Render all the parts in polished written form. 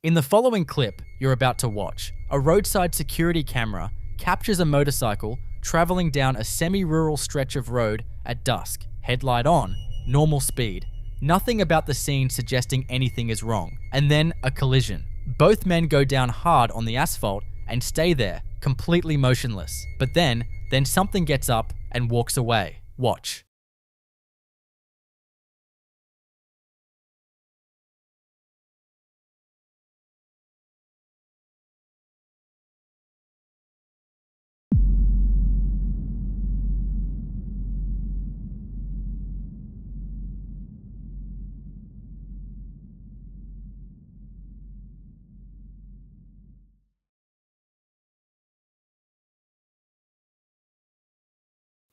In the following clip you're about to watch, a roadside security camera captures a motorcycle traveling down a semi-rural stretch of road at dusk, headlight on, normal speed. Nothing about the scene suggesting anything is wrong. And then a collision. Both men go down hard on the asphalt and stay there, completely motionless. But then something gets up and walks away. Watch.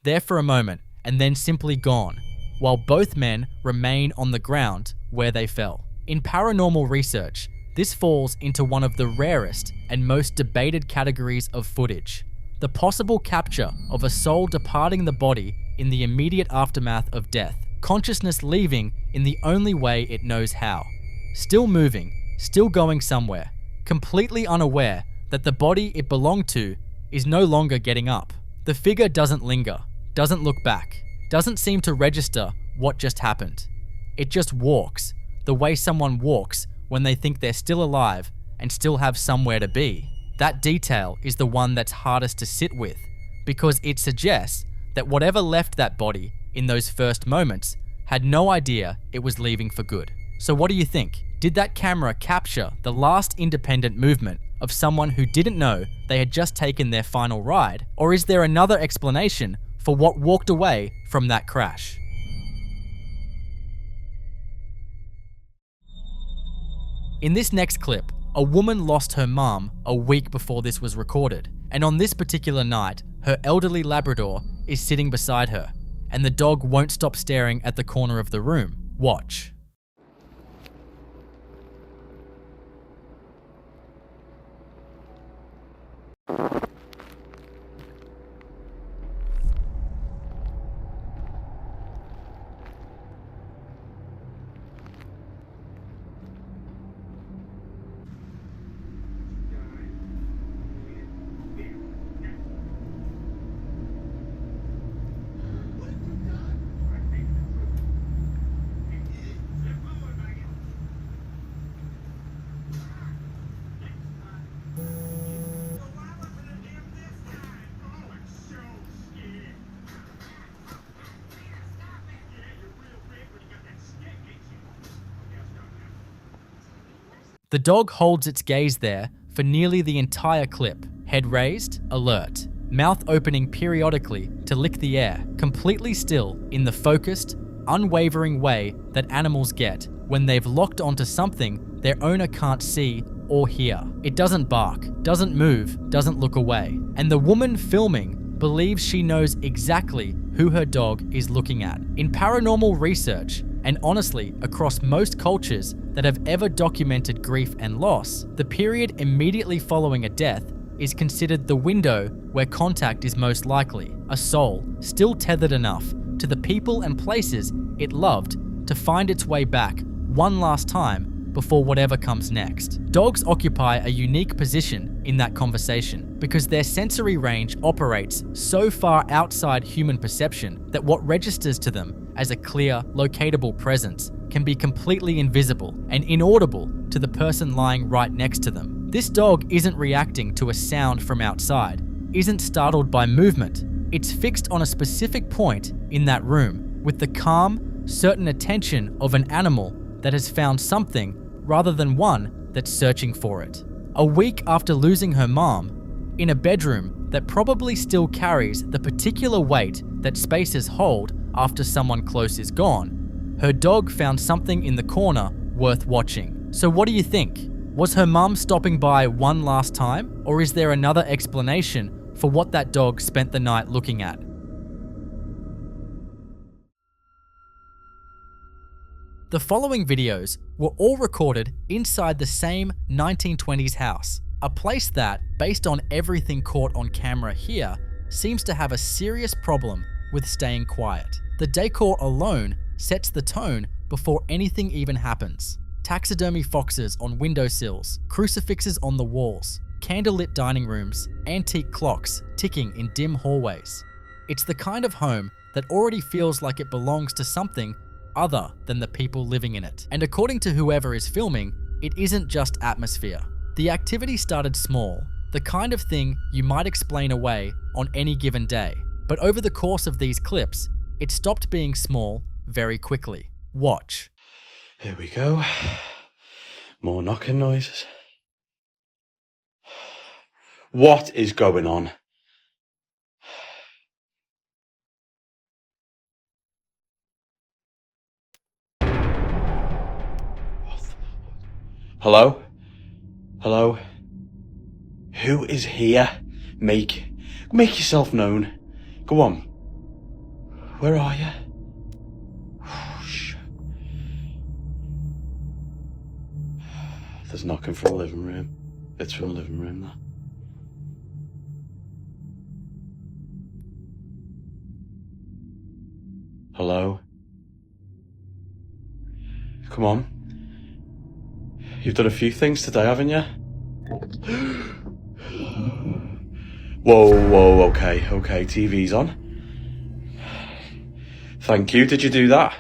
There for a moment, and then simply gone, while both men remain on the ground where they fell. In paranormal research, this falls into one of the rarest and most debated categories of footage: the possible capture of a soul departing the body in the immediate aftermath of death, consciousness leaving in the only way it knows how. Still moving, still going somewhere, completely unaware that the body it belonged to is no longer getting up. The figure doesn't linger, doesn't look back, doesn't seem to register what just happened. It just walks, the way someone walks when they think they're still alive and still have somewhere to be. That detail is the one that's hardest to sit with, because it suggests that whatever left that body in those first moments had no idea it was leaving for good. So what do you think? Did that camera capture the last independent movement of someone who didn't know they had just taken their final ride? Or is there another explanation for what walked away from that crash? In this next clip, a woman lost her mom a week before this was recorded, and on this particular night, her elderly Labrador is sitting beside her, and the dog won't stop staring at the corner of the room. Watch. The dog holds its gaze there for nearly the entire clip, head raised, alert, mouth opening periodically to lick the air, completely still in the focused, unwavering way that animals get when they've locked onto something their owner can't see or hear. It doesn't bark, doesn't move, doesn't look away. And the woman filming believes she knows exactly who her dog is looking at. In paranormal research, and honestly across most cultures that have ever documented grief and loss, the period immediately following a death is considered the window where contact is most likely. A soul still tethered enough to the people and places it loved to find its way back one last time before whatever comes next. Dogs occupy a unique position in that conversation because their sensory range operates so far outside human perception that what registers to them as a clear, locatable presence can be completely invisible and inaudible to the person lying right next to them. This dog isn't reacting to a sound from outside, isn't startled by movement. It's fixed on a specific point in that room with the calm, certain attention of an animal that has found something rather than one that's searching for it. A week after losing her mom, in a bedroom that probably still carries the particular weight that spaces hold after someone close is gone, her dog found something in the corner worth watching. So what do you think? Was her mum stopping by one last time? Or is there another explanation for what that dog spent the night looking at? The following videos were all recorded inside the same 1920s house, a place that, based on everything caught on camera here, seems to have a serious problem with staying quiet. The decor alone sets the tone before anything even happens. taxidermy foxes on windowsills, crucifixes on the walls, candlelit dining rooms, antique clocks ticking in dim hallways. It's the kind of home that already feels like it belongs to something other than the people living in it. And according to whoever is filming, it isn't just atmosphere. The activity started small, the kind of thing you might explain away on any given day. But over the course of these clips, it stopped being small very quickly. Watch. Here we go. More knocking noises. What is going on? Hello? Hello? Who is here? Make yourself known. Go on. Where are you? There's knocking from the living room. It's from the living room, that. Hello? Come on. You've done a few things today, haven't you? Whoa, okay, TV's on. Thank you, did you do that?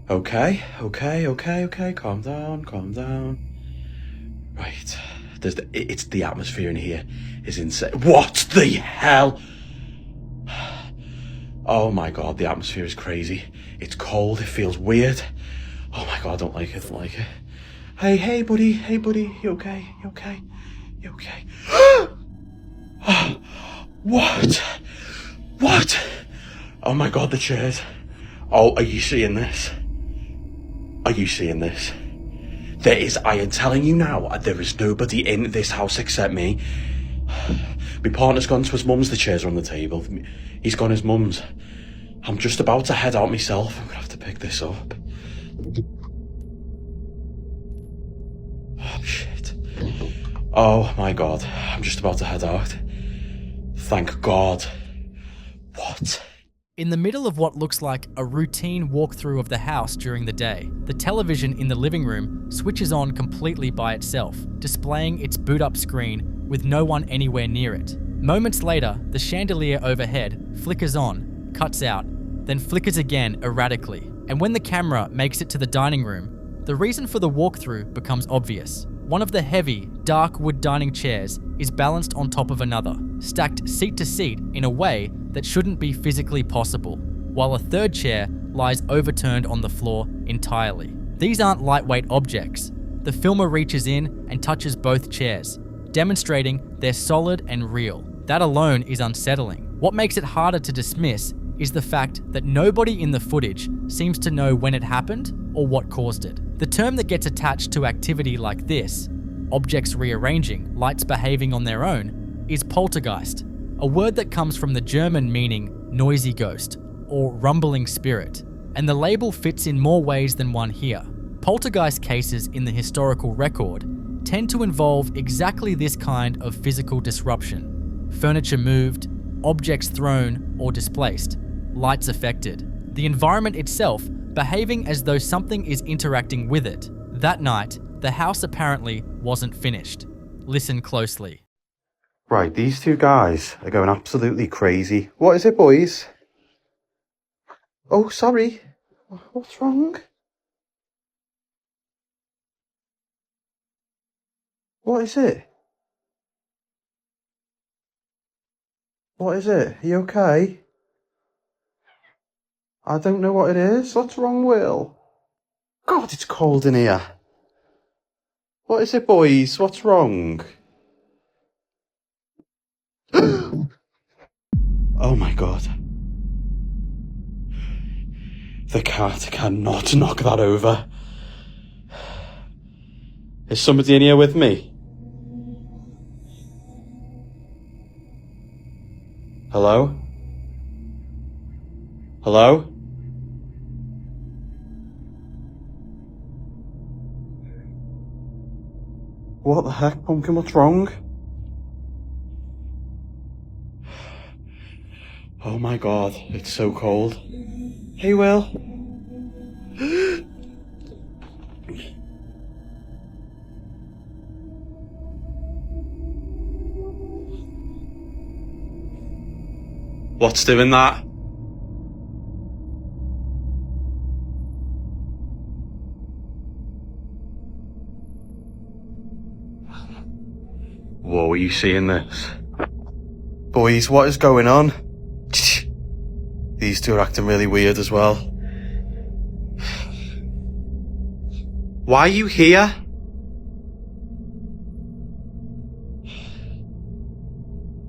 Okay, calm down. Right, it's the atmosphere in here is insane. What the hell? Oh my god, the atmosphere is crazy. It's cold, it feels weird. Oh my god, I don't like it. Hey buddy, you okay? What? Oh my god, the chairs. Oh, are you seeing this? I am telling you now, there is nobody in this house except me. My partner's gone to his mum's, the chairs are on the table. He's gone his mum's. I'm just about to head out myself. I'm gonna have to pick this up. Oh, shit. Oh my god, I'm just about to head out. Thank God. What? In the middle of what looks like a routine walkthrough of the house during the day, the television in the living room switches on completely by itself, displaying its boot-up screen with no one anywhere near it. Moments later, the chandelier overhead flickers on, cuts out, then flickers again erratically. And when the camera makes it to the dining room, the reason for the walkthrough becomes obvious. One of the heavy, dark wood dining chairs is balanced on top of another, stacked seat to seat in a way that shouldn't be physically possible, while a third chair lies overturned on the floor entirely. These aren't lightweight objects. The filmer reaches in and touches both chairs, demonstrating they're solid and real. That alone is unsettling. What makes it harder to dismiss is the fact that nobody in the footage seems to know when it happened or what caused it. The term that gets attached to activity like this, objects rearranging, lights behaving on their own, is poltergeist, a word that comes from the German meaning noisy ghost or rumbling spirit, and the label fits in more ways than one here. Poltergeist cases in the historical record tend to involve exactly this kind of physical disruption. Furniture moved, objects thrown or displaced, lights affected, the environment itself behaving as though something is interacting with it. That night, the house apparently wasn't finished. Listen closely. Right, these two guys are going absolutely crazy. What is it, boys? Oh, sorry. What's wrong? What is it? What is it? Are you okay? I don't know what it is. What's wrong, Will? God, it's cold in here. What is it, boys? What's wrong? Oh my god. The cat cannot knock that over. Is somebody in here with me? Hello? Hello? What the heck, Pumpkin? What's wrong? Oh Oh my god, it's so cold. Hey, Will. What's doing that? Whoa, are you seeing this? Boys, what is going on? These two are acting really weird as well. Why are you here?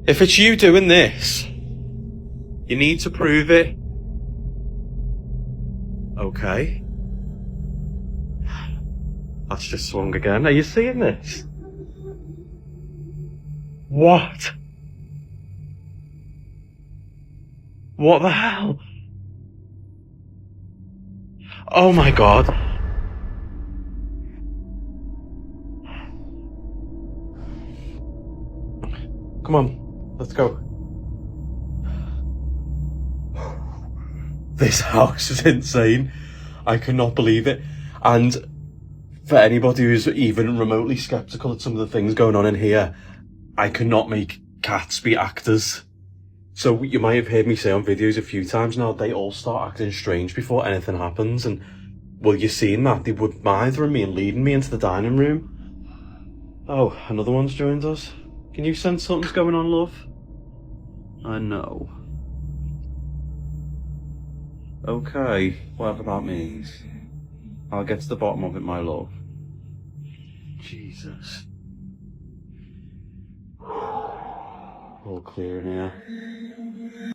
If it's you doing this, you need to prove it. Okay. That's just swung again. Are you seeing this? What? What the hell? Oh my god. Come on, let's go. This house is insane. I cannot believe it. And for anybody who's even remotely skeptical at some of the things going on in here, I cannot make cats be actors. So you might have heard me say on videos a few times now, they all start acting strange before anything happens. And well, you're seeing that. They were mithering me and leading me into the dining room. Oh, another one's joined us. Can you sense something's going on, love? I know. Okay, whatever that means. I'll get to the bottom of it, my love. Jesus. All clear in here.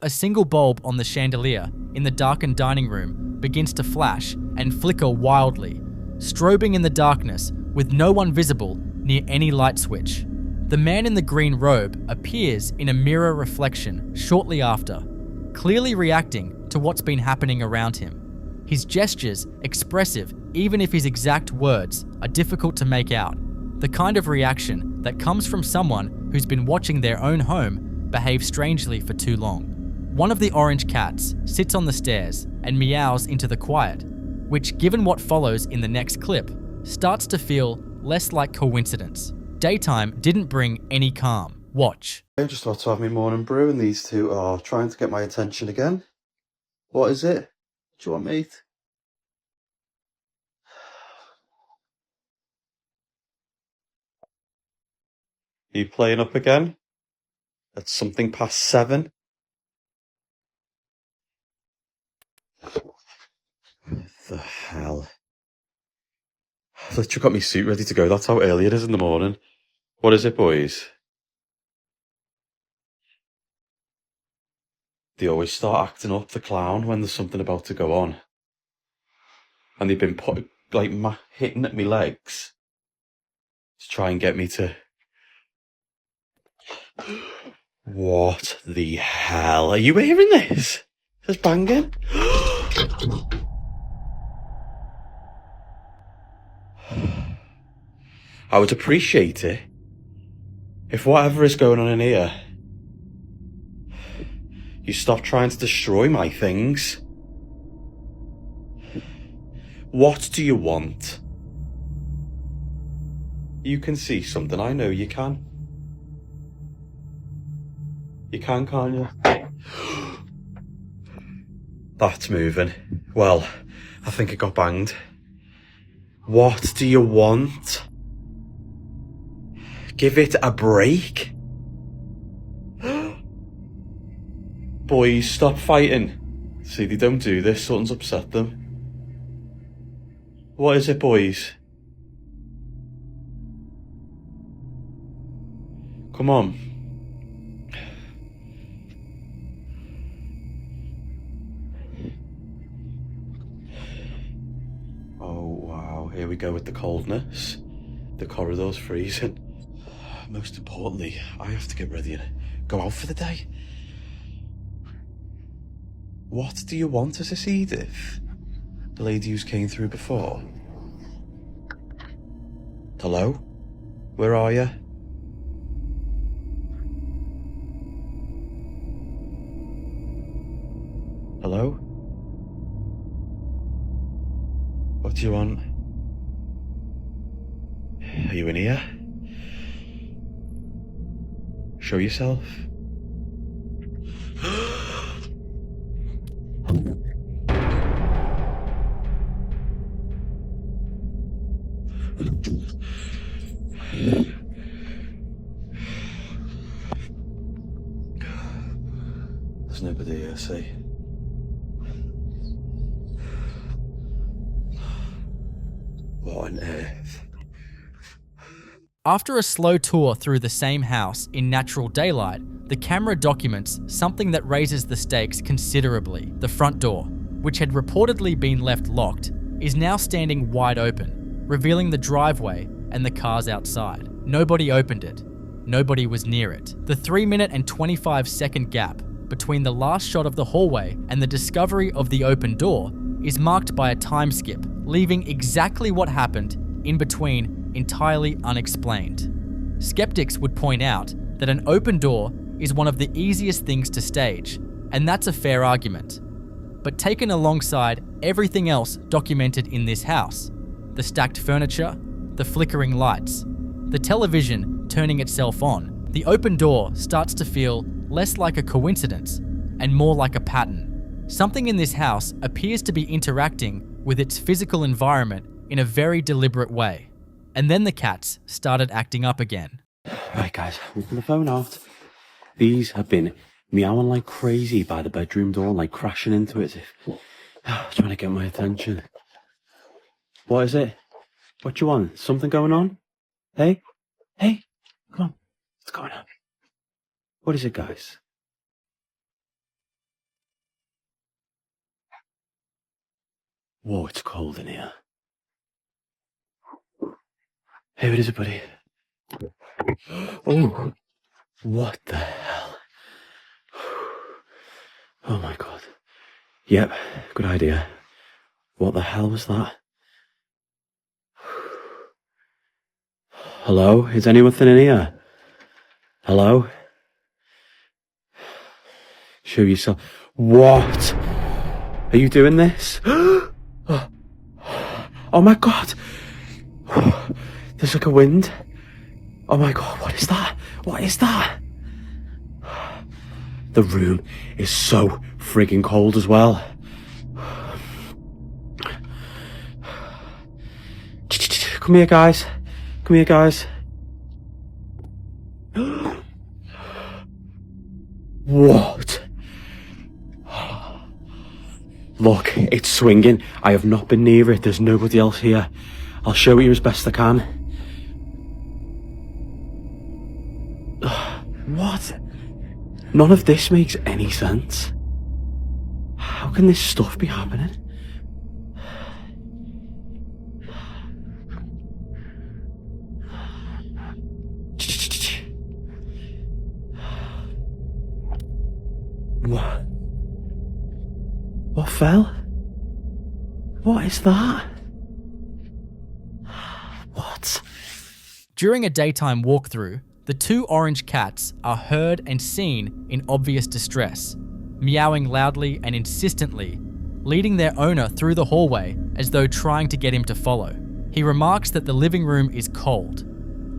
A single bulb on the chandelier in the darkened dining room begins to flash and flicker wildly, strobing in the darkness with no one visible near any light switch. The man in the green robe appears in a mirror reflection shortly after, clearly reacting to what's been happening around him. His gestures expressive even if his exact words are difficult to make out, the kind of reaction that comes from someone who's been watching their own home behave strangely for too long. One of the orange cats sits on the stairs and meows into the quiet, which, given what follows in the next clip, starts to feel less like coincidence. Daytime didn't bring any calm. Watch. I'm just about to have my morning brew and these two are trying to get my attention again. What is it? Do you want, mate? Are you playing up again? It's something past 7. What the hell? I've literally got my suit ready to go. That's how early it is in the morning. What is it, boys? They always start acting up the clown when there's something about to go on. And they've been hitting at my legs to try and get me to... What the hell? Are you hearing this? It's banging. I would appreciate it if whatever is going on in here, you stop trying to destroy my things. What do you want? You can see something. I know you can. You can, can't you? That's moving. Well, I think it got banged. What do you want? Give it a break. Boys, stop fighting. See, they don't do this. Something's upset them. What is it, boys? Come on. Oh, wow. Here we go with the coldness. The corridor's freezing. Most importantly, I have to get ready and go out for the day. What do you want? Is this Edith? The lady who's came through before? Hello? Where are you? Hello? What do you want? Are you in here? Show yourself. There's nobody here, see? What on earth? After a slow tour through the same house in natural daylight, the camera documents something that raises the stakes considerably. The front door, which had reportedly been left locked, is now standing wide open, revealing the driveway and the cars outside. Nobody opened it. Nobody was near it. The 3-minute and 25-second gap between the last shot of the hallway and the discovery of the open door is marked by a time skip, leaving exactly what happened in between entirely unexplained. Skeptics would point out that an open door is one of the easiest things to stage, and that's a fair argument. But taken alongside everything else documented in this house, the stacked furniture, the flickering lights, the television turning itself on, the open door starts to feel less like a coincidence and more like a pattern. Something in this house appears to be interacting with its physical environment in a very deliberate way. And then the cats started acting up again. Right, guys, open the phone out. These have been meowing like crazy by the bedroom door, like crashing into it, trying to get my attention. What is it? What you want? Something going on? Hey? Hey? Come on. What's going on? What is it, guys? Whoa, it's cold in here. Hey, what is it, buddy? Oh, what the hell? Oh my god. Yep, good idea. What the hell was that? Hello? Is anything in here? Hello? Show yourself. What? Are you doing this? Oh my god! There's like a wind. Oh my god, what is that? What is that? The room is so frigging cold as well. Come here, guys. Come here, guys. What? Look, it's swinging. I have not been near it. There's nobody else here. I'll show you as best I can. What? None of this makes any sense. How can this stuff be happening? What? What fell? What is that? What? During a daytime walkthrough, the two orange cats are heard and seen in obvious distress, meowing loudly and insistently, leading their owner through the hallway as though trying to get him to follow. He remarks that the living room is cold.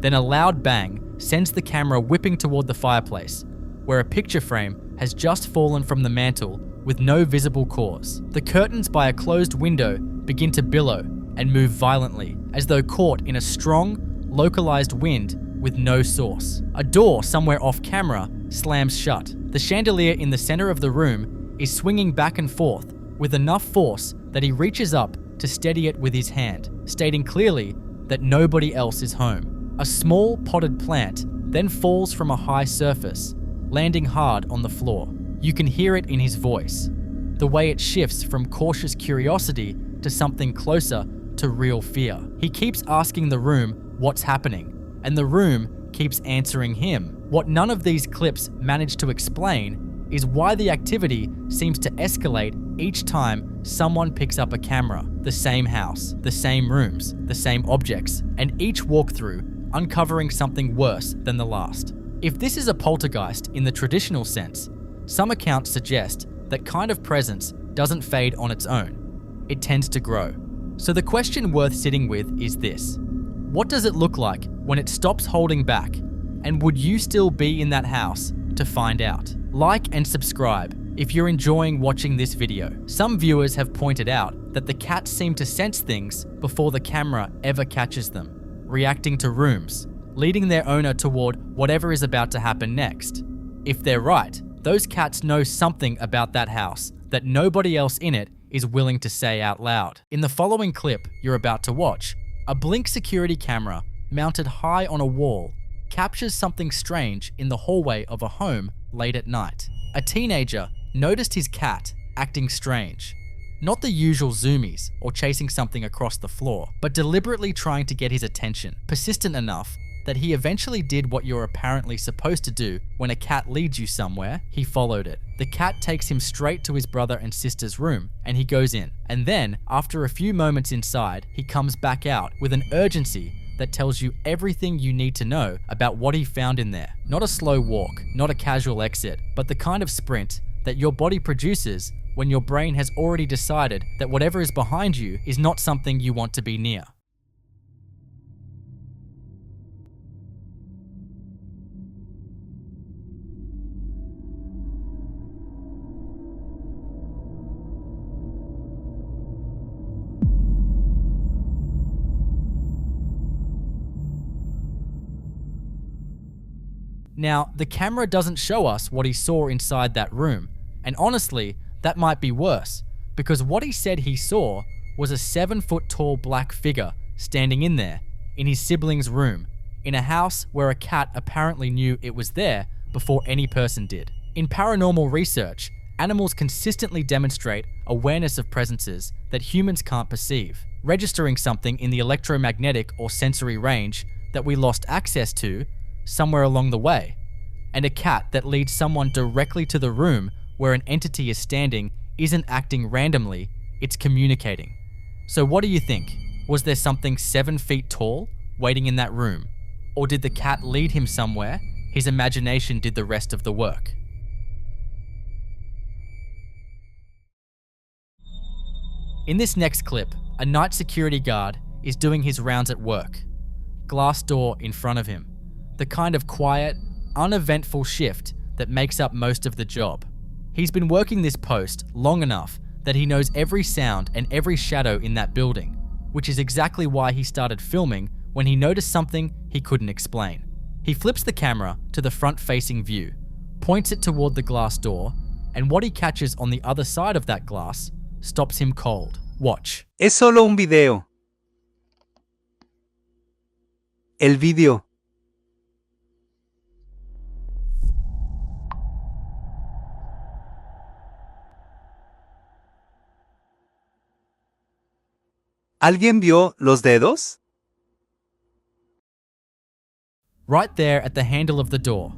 Then a loud bang sends the camera whipping toward the fireplace, where a picture frame has just fallen from the mantel with no visible cause. The curtains by a closed window begin to billow and move violently, as though caught in a strong, localized wind with no source. A door somewhere off camera slams shut. The chandelier in the center of the room is swinging back and forth with enough force that he reaches up to steady it with his hand, stating clearly that nobody else is home. A small potted plant then falls from a high surface, landing hard on the floor. You can hear it in his voice, the way it shifts from cautious curiosity to something closer to real fear. He keeps asking the room what's happening, and the room keeps answering him. What none of these clips manage to explain is why the activity seems to escalate each time someone picks up a camera. The same house, the same rooms, the same objects, and each walkthrough uncovering something worse than the last. If this is a poltergeist in the traditional sense, some accounts suggest that kind of presence doesn't fade on its own. It tends to grow. So the question worth sitting with is this: what does it look like when it stops holding back? And would you still be in that house to find out? Like and subscribe if you're enjoying watching this video. Some viewers have pointed out that the cats seem to sense things before the camera ever catches them, reacting to rooms, leading their owner toward whatever is about to happen next. If they're right, those cats know something about that house that nobody else in it is willing to say out loud. In the following clip you're about to watch, a Blink security camera mounted high on a wall captures something strange in the hallway of a home late at night. A teenager noticed his cat acting strange. Not the usual zoomies or chasing something across the floor, but deliberately trying to get his attention, persistent enough that he eventually did what you're apparently supposed to do when a cat leads you somewhere. He followed it. The cat takes him straight to his brother and sister's room, and he goes in. And then, after a few moments inside, he comes back out with an urgency that tells you everything you need to know about what he found in there. Not a slow walk, not a casual exit, but the kind of sprint that your body produces when your brain has already decided that whatever is behind you is not something you want to be near. Now, the camera doesn't show us what he saw inside that room, and honestly, that might be worse, because what he said he saw was a 7-foot tall black figure standing in there, in his sibling's room, in a house where a cat apparently knew it was there before any person did. In paranormal research, animals consistently demonstrate awareness of presences that humans can't perceive, registering something in the electromagnetic or sensory range that we lost access to somewhere along the way. And a cat that leads someone directly to the room where an entity is standing isn't acting randomly, it's communicating. So what do you think? Was there something 7 feet tall waiting in that room? Or did the cat lead him somewhere? His imagination did the rest of the work. In this next clip, a night security guard is doing his rounds at work. Glass door in front of him. The kind of quiet, uneventful shift that makes up most of the job. He's been working this post long enough that he knows every sound and every shadow in that building, which is exactly why he started filming when he noticed something he couldn't explain. He flips the camera to the front-facing view, points it toward the glass door, and what he catches on the other side of that glass stops him cold. Watch. Es solo un video. El video. ¿Alguien vio los dedos? Right there at the handle of the door,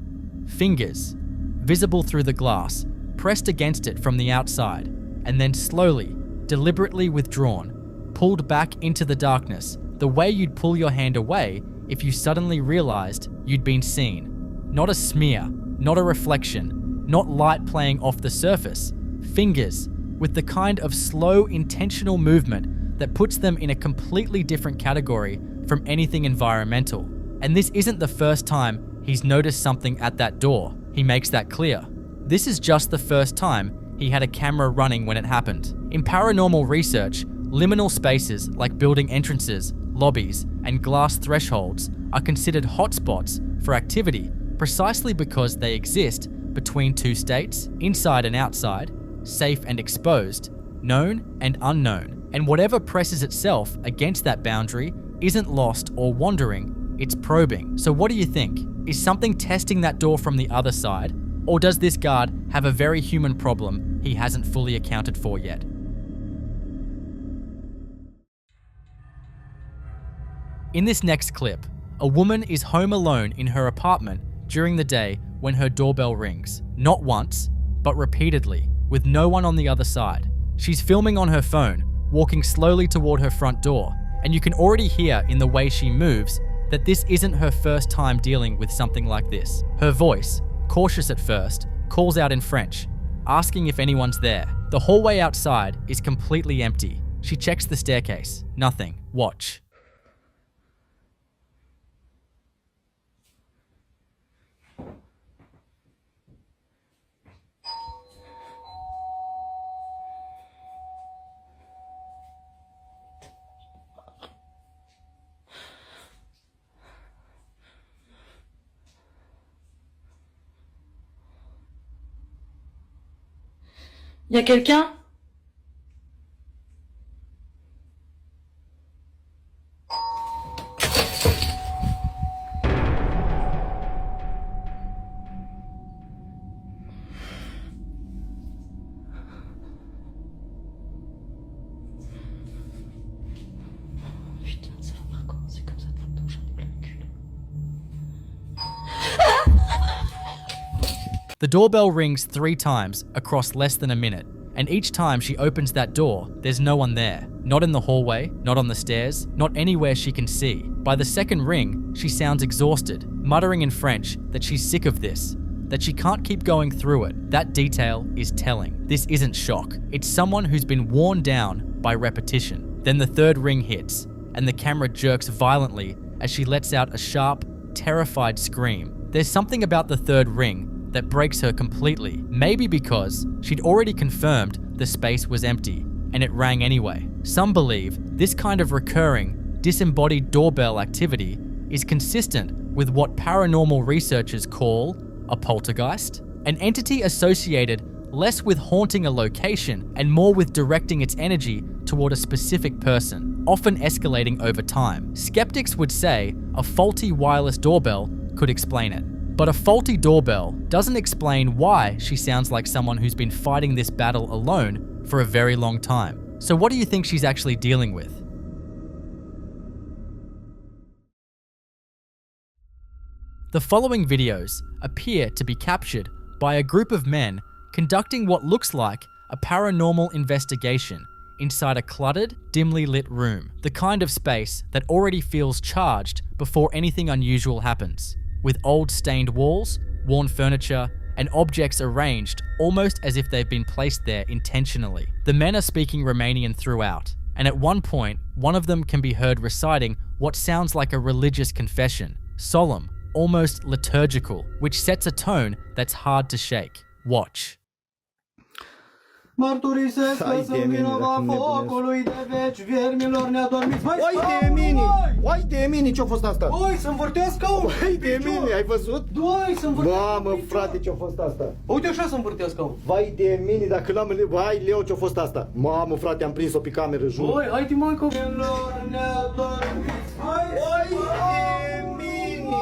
fingers, visible through the glass, pressed against it from the outside, and then slowly, deliberately withdrawn, pulled back into the darkness, the way you'd pull your hand away if you suddenly realized you'd been seen. Not a smear, not a reflection, not light playing off the surface, fingers, with the kind of slow, intentional movement that puts them in a completely different category from anything environmental. And this isn't the first time he's noticed something at that door. He makes that clear. This is just the first time he had a camera running when it happened. In paranormal research, liminal spaces like building entrances, lobbies, and glass thresholds are considered hotspots for activity precisely because they exist between two states, inside and outside, safe and exposed, known and unknown. And whatever presses itself against that boundary isn't lost or wandering, it's probing. So what do you think? Is something testing that door from the other side? Or does this guard have a very human problem he hasn't fully accounted for yet? In this next clip, a woman is home alone in her apartment during the day when her doorbell rings. Not once, but repeatedly, with no one on the other side. She's filming on her phone, walking slowly toward her front door, and you can already hear in the way she moves that this isn't her first time dealing with something like this. Her voice, cautious at first, calls out in French, asking if anyone's there. The hallway outside is completely empty. She checks the staircase. Nothing. Watch. Y a quelqu'un? Putain, ça va pas commencer comme ça tout le temps, j'en ai plein le cul. The doorbell rings 3 times across less than a minute, and each time she opens that door, there's no one there. Not in the hallway, not on the stairs, not anywhere she can see. By the second ring, she sounds exhausted, muttering in French that she's sick of this, that she can't keep going through it. That detail is telling. This isn't shock. It's someone who's been worn down by repetition. Then the third ring hits, and the camera jerks violently as she lets out a sharp, terrified scream. There's something about the third ring that breaks her completely, maybe because she'd already confirmed the space was empty, and it rang anyway. Some believe this kind of recurring, disembodied doorbell activity is consistent with what paranormal researchers call a poltergeist, an entity associated less with haunting a location and more with directing its energy toward a specific person, often escalating over time. Skeptics would say a faulty wireless doorbell could explain it. But a faulty doorbell doesn't explain why she sounds like someone who's been fighting this battle alone for a very long time. So what do you think she's actually dealing with? The following videos appear to be captured by a group of men conducting what looks like a paranormal investigation inside a cluttered, dimly lit room, the kind of space that already feels charged before anything unusual happens, with old stained walls, worn furniture, and objects arranged almost as if they've been placed there intentionally. The men are speaking Romanian throughout, and at one point, one of them can be heard reciting what sounds like a religious confession, solemn, almost liturgical, which sets a tone that's hard to shake. Watch. Mărturisesc că sunt vinovat focului de veci, viermilor neadormiți. Oi de mine! Oi de mine, ce-a fost asta? Oi, să învârtească! Oi de mine, ai văzut? Oi, să învârtească! Mamă, frate, ce-a fost asta? Uite așa să învârtească! Vai de mine, dacă l-am... Vai, Leo, ce-a fost asta? Mamă, frate, am prins-o pe cameră, jur. Oi, hai-te mai că... Viermilor neadormiți. Oi de mine!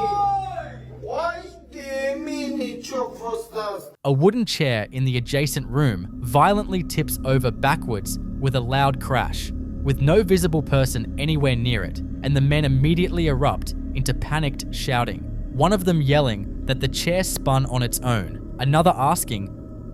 Oi de mine, ce-a fost asta? A wooden chair in the adjacent room violently tips over backwards with a loud crash, with no visible person anywhere near it, and the men immediately erupt into panicked shouting, one of them yelling that the chair spun on its own, another asking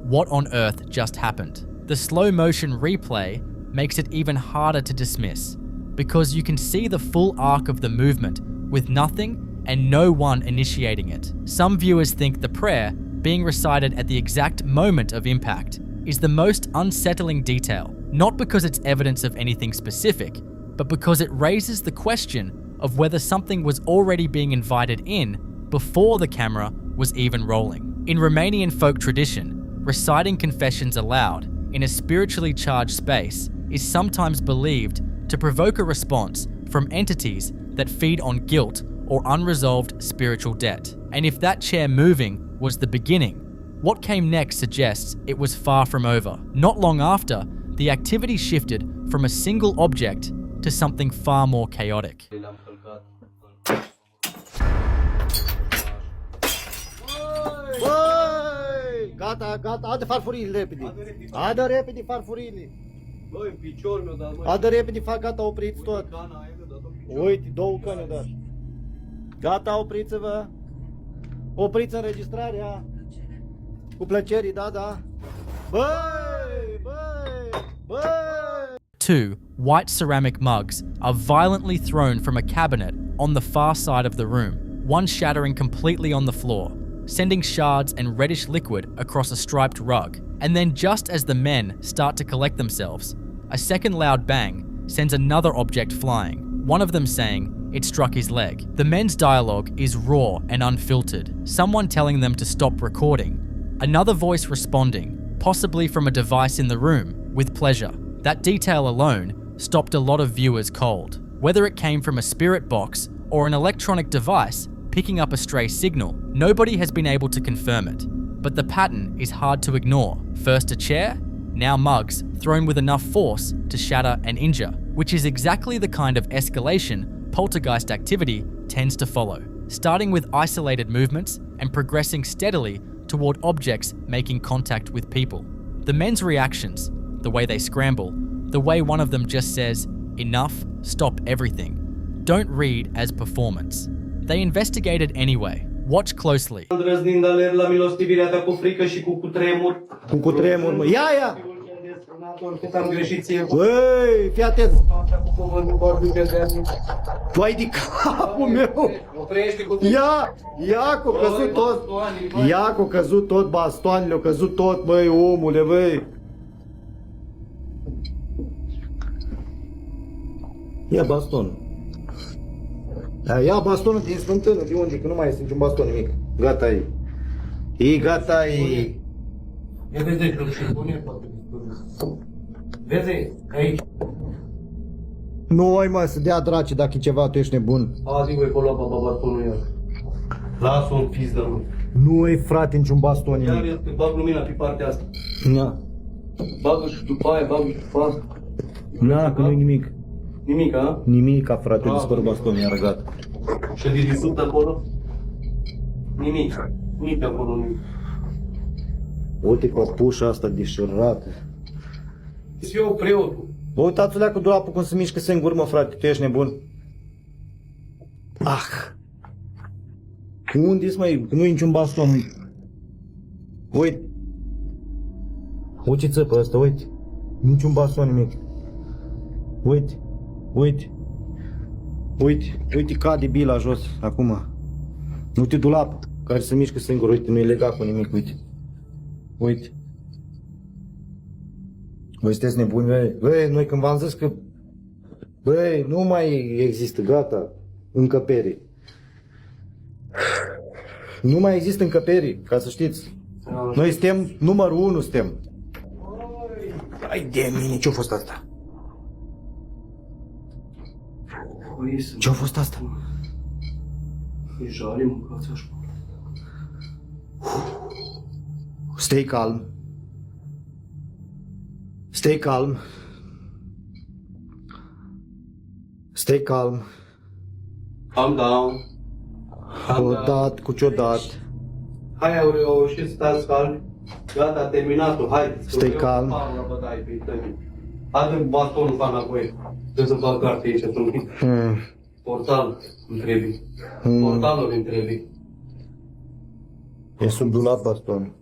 what on earth just happened. The slow motion replay makes it even harder to dismiss, because you can see the full arc of the movement with nothing and no one initiating it. Some viewers think the prayer being recited at the exact moment of impact is the most unsettling detail, not because it's evidence of anything specific, but because it raises the question of whether something was already being invited in before the camera was even rolling. In Romanian folk tradition, reciting confessions aloud in a spiritually charged space is sometimes believed to provoke a response from entities that feed on guilt or unresolved spiritual debt. And if that chair moving was the beginning, what came next suggests it was far from over. Not long after, the activity shifted from a single object to something far more chaotic. Băi, gata, gata, adă farfurile repede. Adă repede farfurile. Băi, în picior mi-o dat, măi. Adă repede, fac, gata, opriți tot. Uite, 2 căni o dat. Gata, opriți-vă. Opriți înregistrarea. Cu plăcere, da, da. Băi, băi, băi. 2 white ceramic mugs are violently thrown from a cabinet on the far side of the room, one shattering completely on the floor, sending shards and reddish liquid across a striped rug. And then just as the men start to collect themselves, a second loud bang sends another object flying, one of them saying it struck his leg. The men's dialogue is raw and unfiltered, someone telling them to stop recording, another voice responding, possibly from a device in the room, with pleasure. That detail alone stopped a lot of viewers cold. Whether it came from a spirit box or an electronic device picking up a stray signal, nobody has been able to confirm it. But the pattern is hard to ignore. First a chair, now mugs, thrown with enough force to shatter and injure, which is exactly the kind of escalation poltergeist activity tends to follow, starting with isolated movements and progressing steadily toward objects making contact with people. The men's reactions, the way they scramble, the way one of them just says, "Enough, stop everything," don't read as performance. They investigated anyway. Watch closely. Îndrăznind aler la milostivirea ta cu frică și cu cutremur. Cu cutremur, mă. Ia! Cât am greșit ție. Băi, fii atent. Cu cuvântul vorbim de zi. Tu ai de capul meu. Oprește cu Ia, că-o căzut tot. Ia, că-o căzut tot bastoanele, o căzut tot, băi, omule, băi. Ia bastonul. Ia bastonul din smântână, de unde? Că nu mai este niciun baston, nimic. Gata e. E gata e. Ia vezi că și pune poate. Vezi, aici. Nu ai mă, să dea draci dacă e ceva, tu ești nebun. Azi voi lua bastonul iar. Lasă un pis de mă. Nu ai frate niciun baston, Iar nimic. este, bag lumina pe partea asta. Na. Bagă și după aia, bagă și după asta. Na, că nu-i nimic. Nimic, a? Nimica, frate, dispără bastonul, iar gata. Și de desubt acolo? Nimic. Nici acolo nimic. Uite păpușa asta deșurată. Și eu preotul. Bă, uitați-o cu dulapul cum se mișcă singur, mă, frate, tu ești nebun. Ah! Unde-s, măi? Că nu-i niciun baston. Uite. Uite ce țăpă ăsta, uite. Niciun baston, nimic. Uite. Uite. Uite. Uite, cade bila jos, acum. Uite dulap, care se mișcă singur, uite, nu-i legat cu nimic, uite. Uite. Voi sunteți nebuni, băi? Băi, noi când v-am zis că... Băi, nu mai există, gata, încăpere. Nu mai există încăpere, ca să știți. Noi suntem numărul 1, suntem. Hai de mine, ce-a fost asta? Ce-a fost asta? E jale, mâncați așa. Stay calm. Stay calm. Stay calm. Calm down. Odată cu ce-o dat. Hai, au reușit, stați calmi. Gata, a terminat-o, hai. Stai calm. Adă bastonul ca înapoi. Trebuie să fac carte aici, sunt portal, îmi trebuie. Portalul îmi trebuie. E sub dulap baston.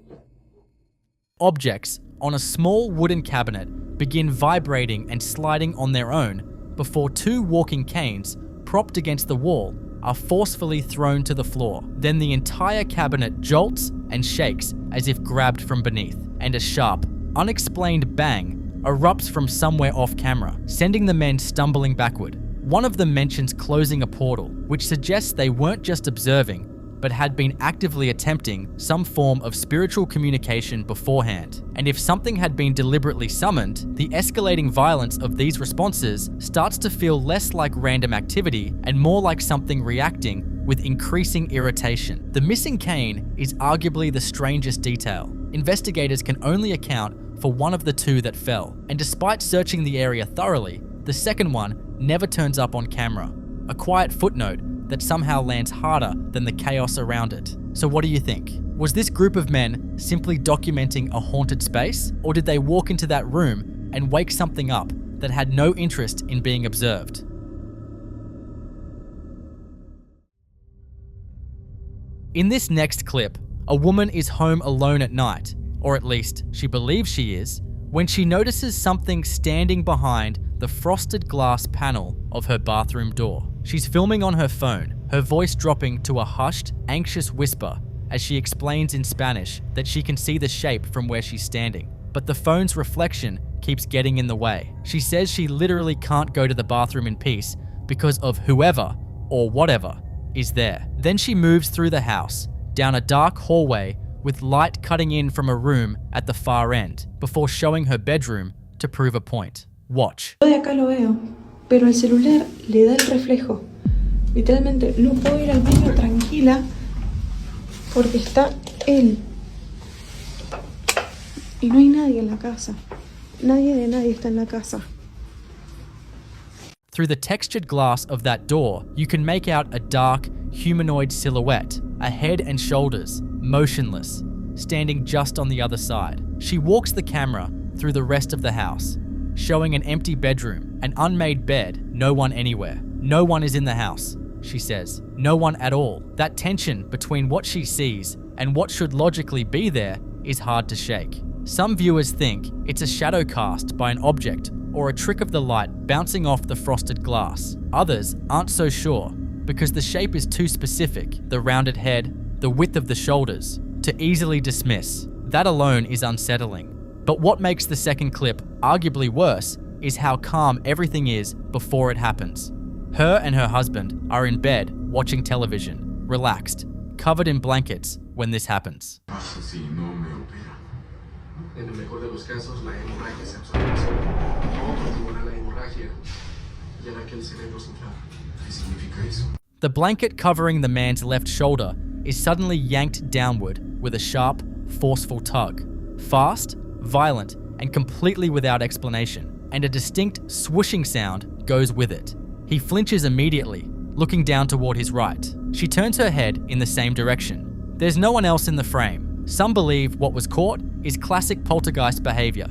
Objects on a small wooden cabinet begin vibrating and sliding on their own before two walking canes propped against the wall are forcefully thrown to the floor. Then the entire cabinet jolts and shakes as if grabbed from beneath, and a sharp, unexplained bang erupts from somewhere off camera, sending the men stumbling backward. One of them mentions closing a portal, which suggests they weren't just observing, but had been actively attempting some form of spiritual communication beforehand. And if something had been deliberately summoned, the escalating violence of these responses starts to feel less like random activity and more like something reacting with increasing irritation. The missing cane is arguably the strangest detail. Investigators can only account for one of the two that fell, and despite searching the area thoroughly, the second one never turns up on camera. A quiet footnote that somehow lands harder than the chaos around it. So what do you think? Was this group of men simply documenting a haunted space, or did they walk into that room and wake something up that had no interest in being observed? In this next clip, a woman is home alone at night, or at least she believes she is, when she notices something standing behind the frosted glass panel of her bathroom door. She's filming on her phone, her voice dropping to a hushed, anxious whisper as she explains in Spanish that she can see the shape from where she's standing, but the phone's reflection keeps getting in the way. She says she literally can't go to the bathroom in peace because of whoever or whatever is there. Then she moves through the house, down a dark hallway with light cutting in from a room at the far end, before showing her bedroom to prove a point. Watch. Yo de acá lo veo, pero el celular le da el reflejo. Literalmente no puedo ir al baño tranquila porque está él. Y no hay nadie en la casa. Nadie de nadie está en la casa. Through the textured glass of that door, you can make out a dark, humanoid silhouette, a head and shoulders, motionless, standing just on the other side. She walks the camera through the rest of the house, showing an empty bedroom, an unmade bed, no one anywhere. No one is in the house, she says. No one at all. That tension between what she sees and what should logically be there is hard to shake. Some viewers think it's a shadow cast by an object or a trick of the light bouncing off the frosted glass. Others aren't so sure because the shape is too specific, the rounded head, the width of the shoulders, to easily dismiss. That alone is unsettling. But what makes the second clip arguably worse is how calm everything is before it happens. Her and her husband are in bed watching television, relaxed, covered in blankets when this happens. En el mejor de los casos, la hemorragia se absorbe. No continúa la hemorragia y hará que el cerebro se inflame. ¿Qué significa eso? The blanket covering the man's left shoulder is suddenly yanked downward with a sharp, forceful tug. Fast, violent, and completely without explanation, and a distinct swooshing sound goes with it. He flinches immediately, looking down toward his right. She turns her head in the same direction. There's no one else in the frame. Some believe what was caught is classic poltergeist behavior,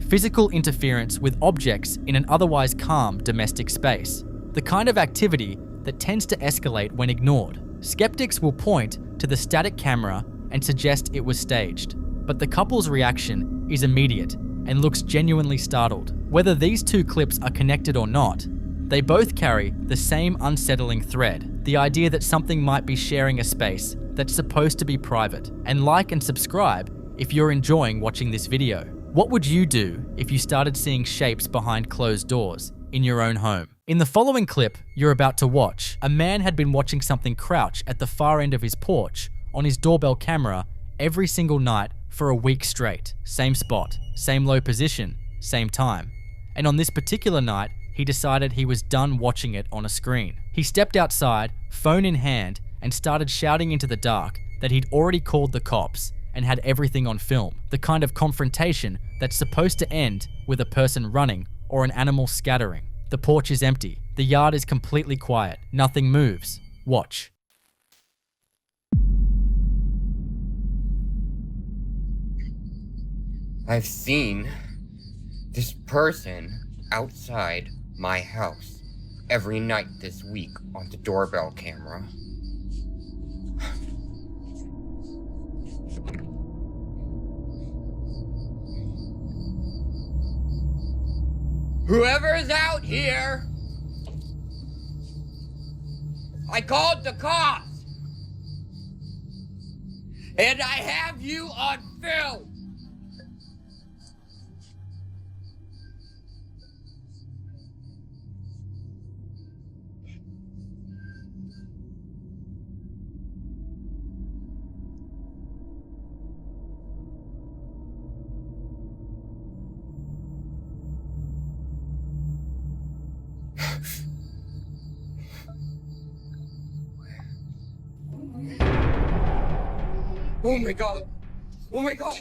physical interference with objects in an otherwise calm domestic space, the kind of activity that tends to escalate when ignored. Skeptics will point to the static camera and suggest it was staged, but the couple's reaction is immediate and looks genuinely startled. Whether these two clips are connected or not, they both carry the same unsettling thread, the idea that something might be sharing a space that's supposed to be private. And like and subscribe if you're enjoying watching this video. What would you do if you started seeing shapes behind closed doors in your own home? In the following clip you're about to watch, a man had been watching something crouch at the far end of his porch on his doorbell camera every single night for a week straight. Same spot, same low position, same time. And on this particular night, he decided he was done watching it on a screen. He stepped outside, phone in hand, and started shouting into the dark that he'd already called the cops and had everything on film. The kind of confrontation that's supposed to end with a person running or an animal scattering. The porch is empty. The yard is completely quiet. Nothing moves. Watch. I've seen this person outside my house every night this week on the doorbell camera. Whoever's out here, I called the cops, and I have you on film. Oh my god! Oh my god!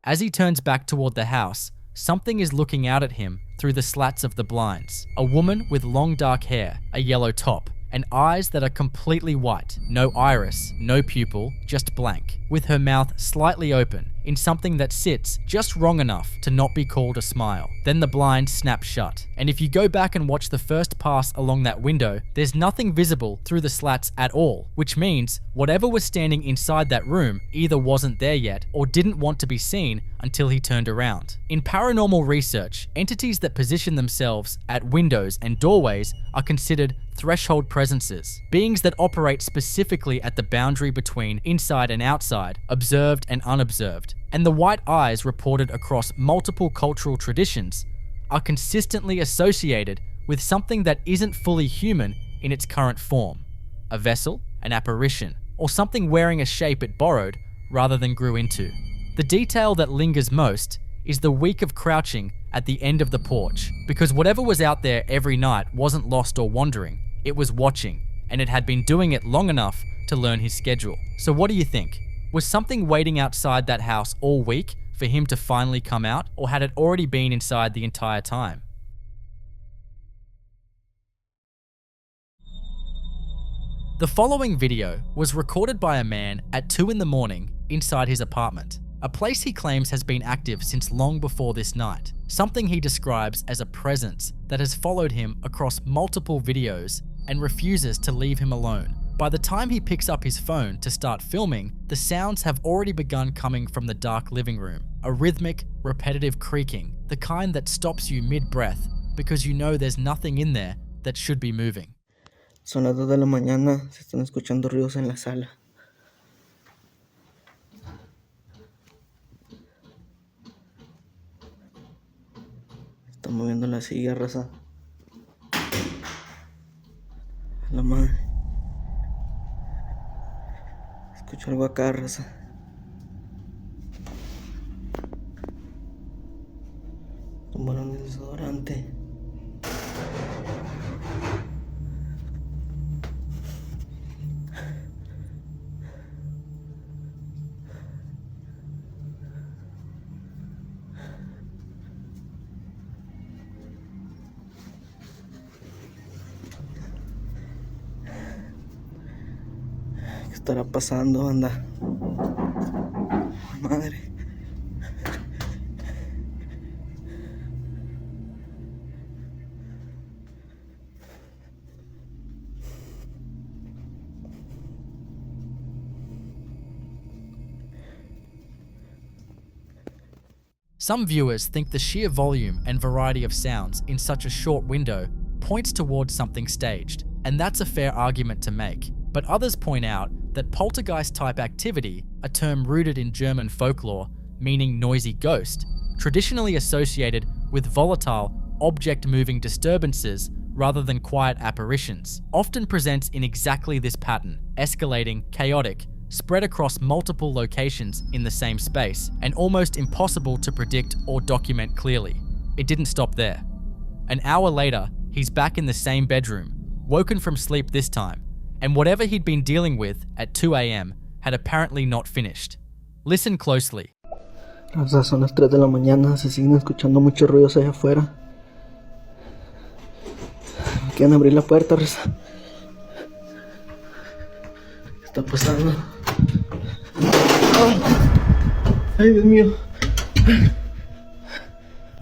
As he turns back toward the house, something is looking out at him through the slats of the blinds. A woman with long dark hair, a yellow top, and eyes that are completely white. No iris, no pupil, just blank. With her mouth slightly open in something that sits just wrong enough to not be called a smile. Then the blind snaps shut. And if you go back and watch the first pass along that window, there's nothing visible through the slats at all, which means whatever was standing inside that room either wasn't there yet or didn't want to be seen until he turned around. In paranormal research, entities that position themselves at windows and doorways are considered threshold presences, beings that operate specifically at the boundary between inside and outside, observed and unobserved. And the white eyes reported across multiple cultural traditions are consistently associated with something that isn't fully human in its current form. A vessel, an apparition, or something wearing a shape it borrowed rather than grew into. The detail that lingers most is the week of crouching at the end of the porch, because whatever was out there every night wasn't lost or wandering, it was watching, and it had been doing it long enough to learn his schedule. So what do you think? Was something waiting outside that house all week for him to finally come out, or had it already been inside the entire time? The following video was recorded by a man at 2 in the morning inside his apartment, a place he claims has been active since long before this night, something he describes as a presence that has followed him across multiple videos and refuses to leave him alone. By the time he picks up his phone to start filming, the sounds have already begun coming from the dark living room, a rhythmic, repetitive creaking, the kind that stops you mid-breath because you know there's nothing in there that should be moving. Son las 2 de la mañana, se están escuchando ruidos en la sala. Están moviendo la silla, raza. La madre. Escucho algo acá, raza. Tomaron el desodorante. ¿Qué estará pasando, banda? Madre. Some viewers think the sheer volume and variety of sounds in such a short window points towards something staged, and that's a fair argument to make. But others point out that poltergeist-type activity, a term rooted in German folklore meaning noisy ghost, traditionally associated with volatile, object-moving disturbances rather than quiet apparitions, often presents in exactly this pattern, escalating, chaotic, spread across multiple locations in the same space, and almost impossible to predict or document clearly. It didn't stop there. An hour later, he's back in the same bedroom, woken from sleep this time, and whatever he'd been dealing with at 2 a.m. had apparently not finished. Listen closely. Raza, son las 3 de la mañana, se siguen escuchando muchos ruidos allá afuera. Quieren abrir la puerta, raza. ¿Qué está pasando? Ay, Dios mío.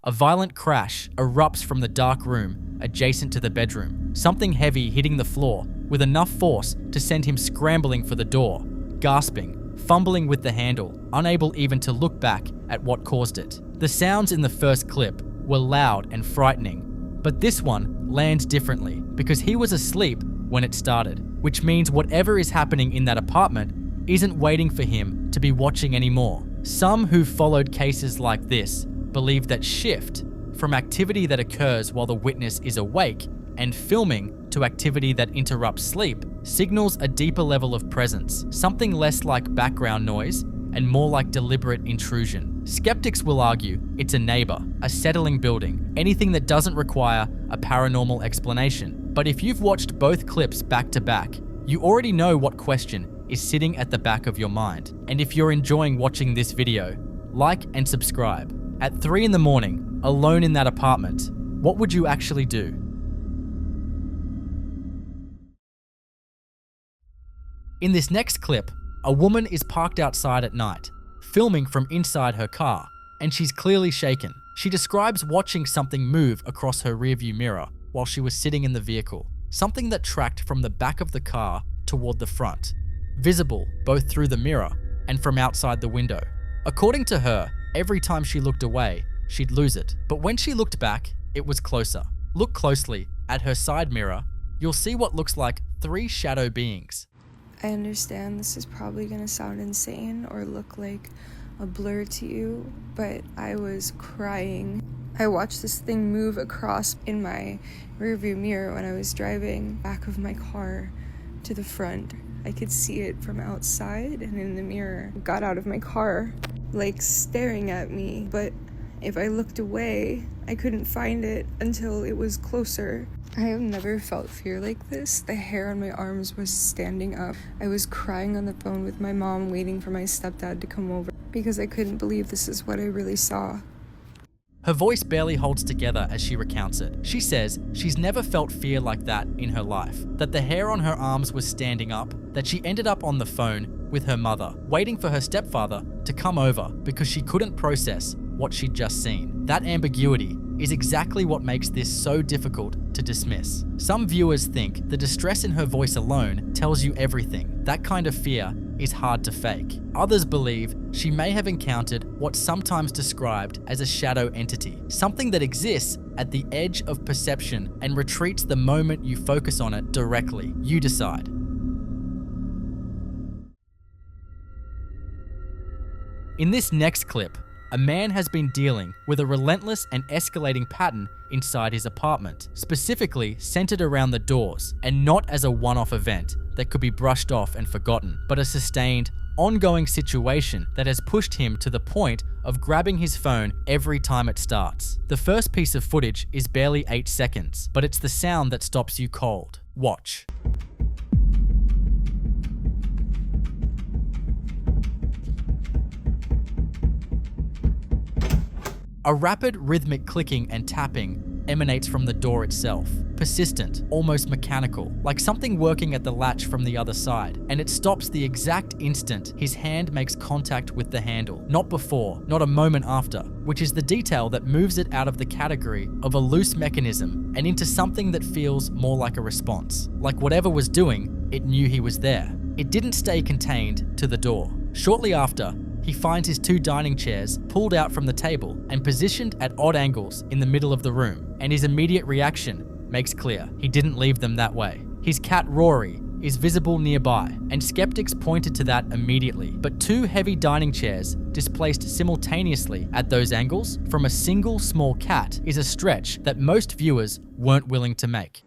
A violent crash erupts from the dark room adjacent to the bedroom, something heavy hitting the floor with enough force to send him scrambling for the door, gasping, fumbling with the handle, unable even to look back at what caused it. The sounds in the first clip were loud and frightening, but this one lands differently because he was asleep when it started, which means whatever is happening in that apartment isn't waiting for him to be watching anymore. Some who've followed cases like this believe that shift from activity that occurs while the witness is awake and filming to activity that interrupts sleep signals a deeper level of presence, something less like background noise and more like deliberate intrusion. Skeptics will argue it's a neighbor, a settling building, anything that doesn't require a paranormal explanation. But if you've watched both clips back to back, you already know what question is sitting at the back of your mind. And if you're enjoying watching this video, like and subscribe. At 3 in the morning, alone in that apartment, what would you actually do? In this next clip, a woman is parked outside at night, filming from inside her car, and she's clearly shaken. She describes watching something move across her rearview mirror while she was sitting in the vehicle, something that tracked from the back of the car toward the front, visible both through the mirror and from outside the window. According to her, every time she looked away, she'd lose it. But when she looked back, it was closer. Look closely at her side mirror. You'll see what looks like 3 shadow beings. I understand this is probably gonna sound insane or look like a blur to you, but I was crying. I watched this thing move across in my rearview mirror when I was driving back of my car to the front. I could see it from outside and in the mirror. I got out of my car, like staring at me, but if I looked away, I couldn't find it until it was closer. I have never felt fear like this. The hair on my arms was standing up. I was crying on the phone with my mom, waiting for my stepdad to come over because I couldn't believe this is what I really saw. Her voice barely holds together as she recounts it. She says she's never felt fear like that in her life, that the hair on her arms was standing up, that she ended up on the phone with her mother, waiting for her stepfather to come over because she couldn't process what she'd just seen. That ambiguity is exactly what makes this so difficult to dismiss. Some viewers think the distress in her voice alone tells you everything. That kind of fear is hard to fake. Others believe she may have encountered what's sometimes described as a shadow entity, something that exists at the edge of perception and retreats the moment you focus on it directly. You decide. In this next clip, a man has been dealing with a relentless and escalating pattern inside his apartment, specifically centered around the doors, and not as a one-off event that could be brushed off and forgotten, but a sustained, ongoing situation that has pushed him to the point of grabbing his phone every time it starts. The first piece of footage is barely 8 seconds, but it's the sound that stops you cold. Watch. A rapid rhythmic clicking and tapping emanates from the door itself, persistent, almost mechanical, like something working at the latch from the other side, and it stops the exact instant his hand makes contact with the handle, not before, not a moment after, which is the detail that moves it out of the category of a loose mechanism and into something that feels more like a response, like whatever was doing, it knew he was there. It didn't stay contained to the door. Shortly after, he finds his 2 dining chairs pulled out from the table and positioned at odd angles in the middle of the room, and his immediate reaction makes clear he didn't leave them that way. His cat Rory is visible nearby, and skeptics pointed to that immediately, but 2 heavy dining chairs displaced simultaneously at those angles from a single small cat is a stretch that most viewers weren't willing to make.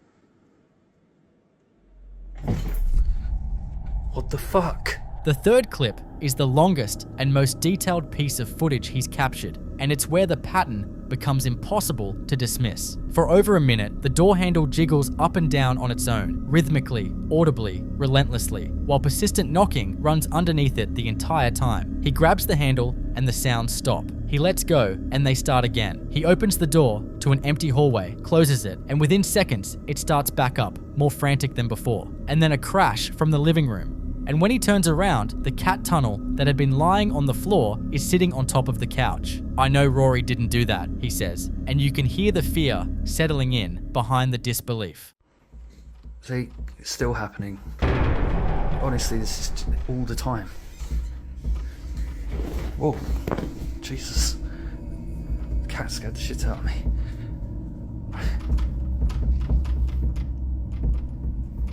What the fuck? The third clip is the longest and most detailed piece of footage he's captured, and it's where the pattern becomes impossible to dismiss. For over a minute, the door handle jiggles up and down on its own, rhythmically, audibly, relentlessly, while persistent knocking runs underneath it the entire time. He grabs the handle and the sounds stop. He lets go and they start again. He opens the door to an empty hallway, closes it, and within seconds, it starts back up, more frantic than before. And then a crash from the living room. And when he turns around, the cat tunnel that had been lying on the floor is sitting on top of the couch. "I know Rory didn't do that," he says, and you can hear the fear settling in behind the disbelief. See, it's still happening. Honestly, this is all the time. Whoa, Jesus. The cat scared the shit out of me.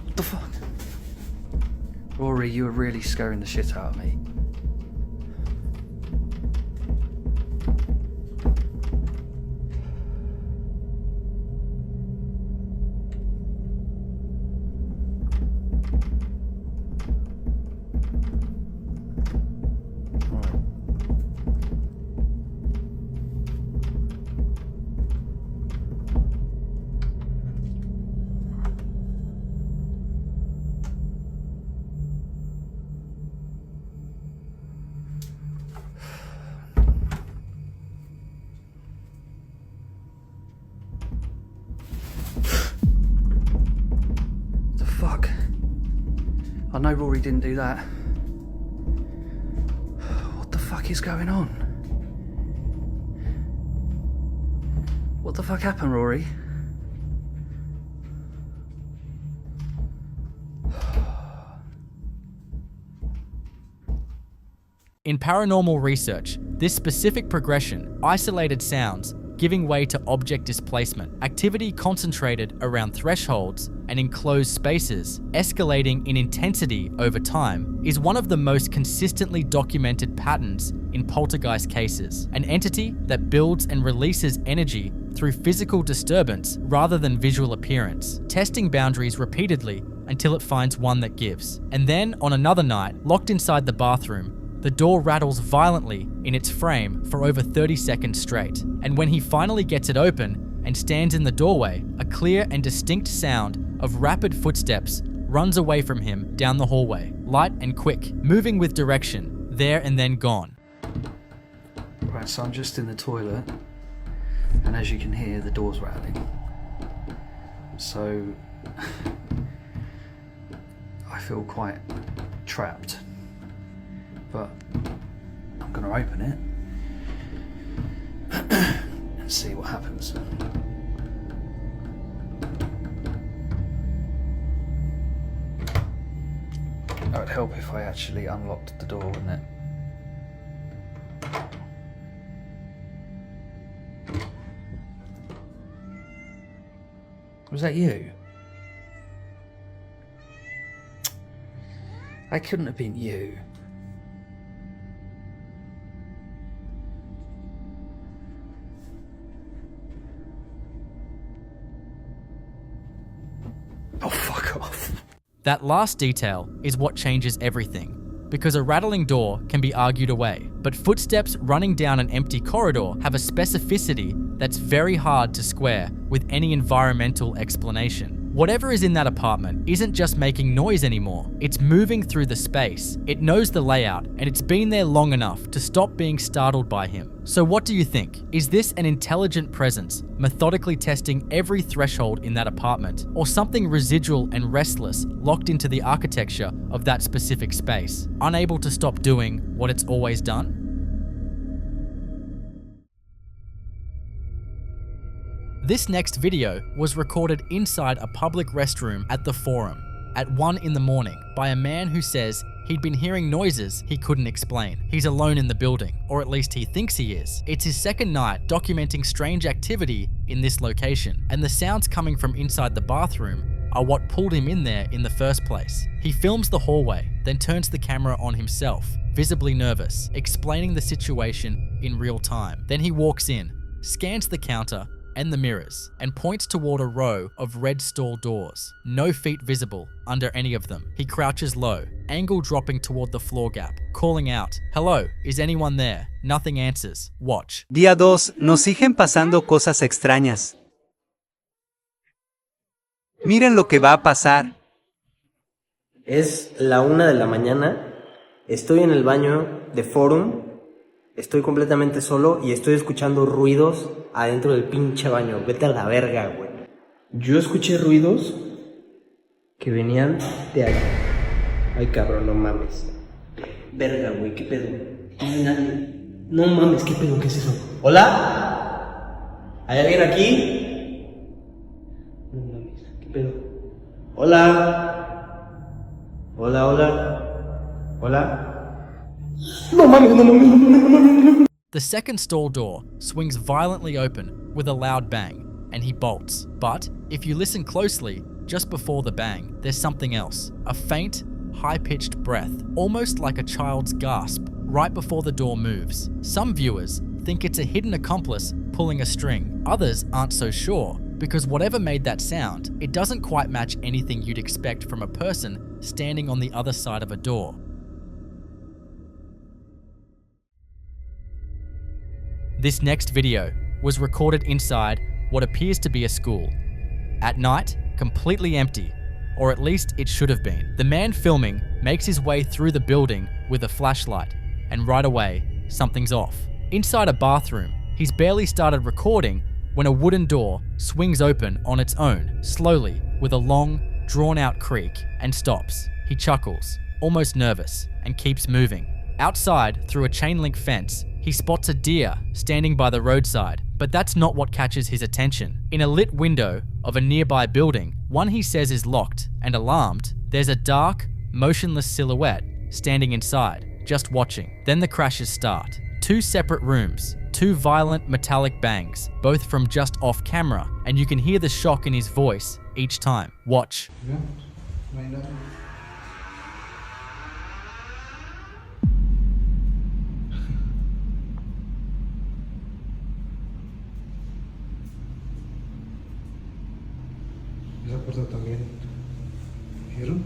What the fuck? Rory, you were really scaring the shit out of me. I know Rory didn't do that. What the fuck fuck is going on? What the fuck happened, Rory? In paranormal research, this specific progression, isolated sounds, giving way to object displacement, activity concentrated around thresholds and enclosed spaces, escalating in intensity over time, is one of the most consistently documented patterns in poltergeist cases. An entity that builds and releases energy through physical disturbance rather than visual appearance, testing boundaries repeatedly until it finds one that gives. And then, on another night, locked inside the bathroom, the door rattles violently in its frame for over 30 seconds straight. And when he finally gets it open and stands in the doorway, a clear and distinct sound of rapid footsteps runs away from him down the hallway, light and quick, moving with direction, there and then gone. Right, so I'm just in the toilet, and as you can hear, the door's rattling. So I feel quite trapped. But I'm going to open it and see what happens. It would help if I actually unlocked the door, wouldn't it? Was that you? That couldn't have been you. Oh, fuck off. That last detail is what changes everything, because a rattling door can be argued away, but footsteps running down an empty corridor have a specificity that's very hard to square with any environmental explanation. Whatever is in that apartment isn't just making noise anymore, it's moving through the space. It knows the layout, and it's been there long enough to stop being startled by him. So what do you think? Is this an intelligent presence, methodically testing every threshold in that apartment, or something residual and restless locked into the architecture of that specific space, unable to stop doing what it's always done? This next video was recorded inside a public restroom at the Forum at 1 in the morning by a man who says he'd been hearing noises he couldn't explain. He's alone in the building, or at least he thinks he is. It's his second night documenting strange activity in this location, and the sounds coming from inside the bathroom are what pulled him in there in the first place. He films the hallway, then turns the camera on himself, visibly nervous, explaining the situation in real time. Then he walks in, scans the counter and the mirrors, and points toward a row of red stall doors. No feet visible under any of them. He crouches low, angle dropping toward the floor gap, calling out, "Hello, is anyone there?" Nothing answers. Watch. Día 2, nos siguen pasando cosas extrañas. Miren lo que va a pasar. Es la 1 de la mañana, estoy en el baño de Forum, estoy completamente solo y estoy escuchando ruidos adentro del pinche baño. Vete a la verga, güey. Yo escuché ruidos que venían de allá. Ay, cabrón, no mames. Verga, güey, ¿qué pedo? No hay nadie. No mames, ¿qué pedo? ¿Qué es eso? ¿Hola? ¿Hay alguien aquí? No mames, ¿qué pedo? Hola. Hola, hola. Hola. No mames, no mames, no mames, no mames. The second stall door swings violently open with a loud bang, and he bolts. But if you listen closely, just before the bang, there's something else. A faint, high-pitched breath, almost like a child's gasp, right before the door moves. Some viewers think it's a hidden accomplice pulling a string. Others aren't so sure, because whatever made that sound, it doesn't quite match anything you'd expect from a person standing on the other side of a door. This next video was recorded inside what appears to be a school. At night, completely empty, or at least it should have been. The man filming makes his way through the building with a flashlight, and right away, something's off. Inside a bathroom, he's barely started recording when a wooden door swings open on its own, slowly, with a long, drawn-out creak, and stops. He chuckles, almost nervous, and keeps moving. Outside, through a chain link fence, he spots a deer standing by the roadside, but that's not what catches his attention. In a lit window of a nearby building, one he says is locked, and alarmed, there's a dark, motionless silhouette standing inside, just watching. Then the crashes start. 2 separate rooms, 2 violent metallic bangs, both from just off camera, and you can hear the shock in his voice each time. Watch. Esa puerta también. ¿Vieron?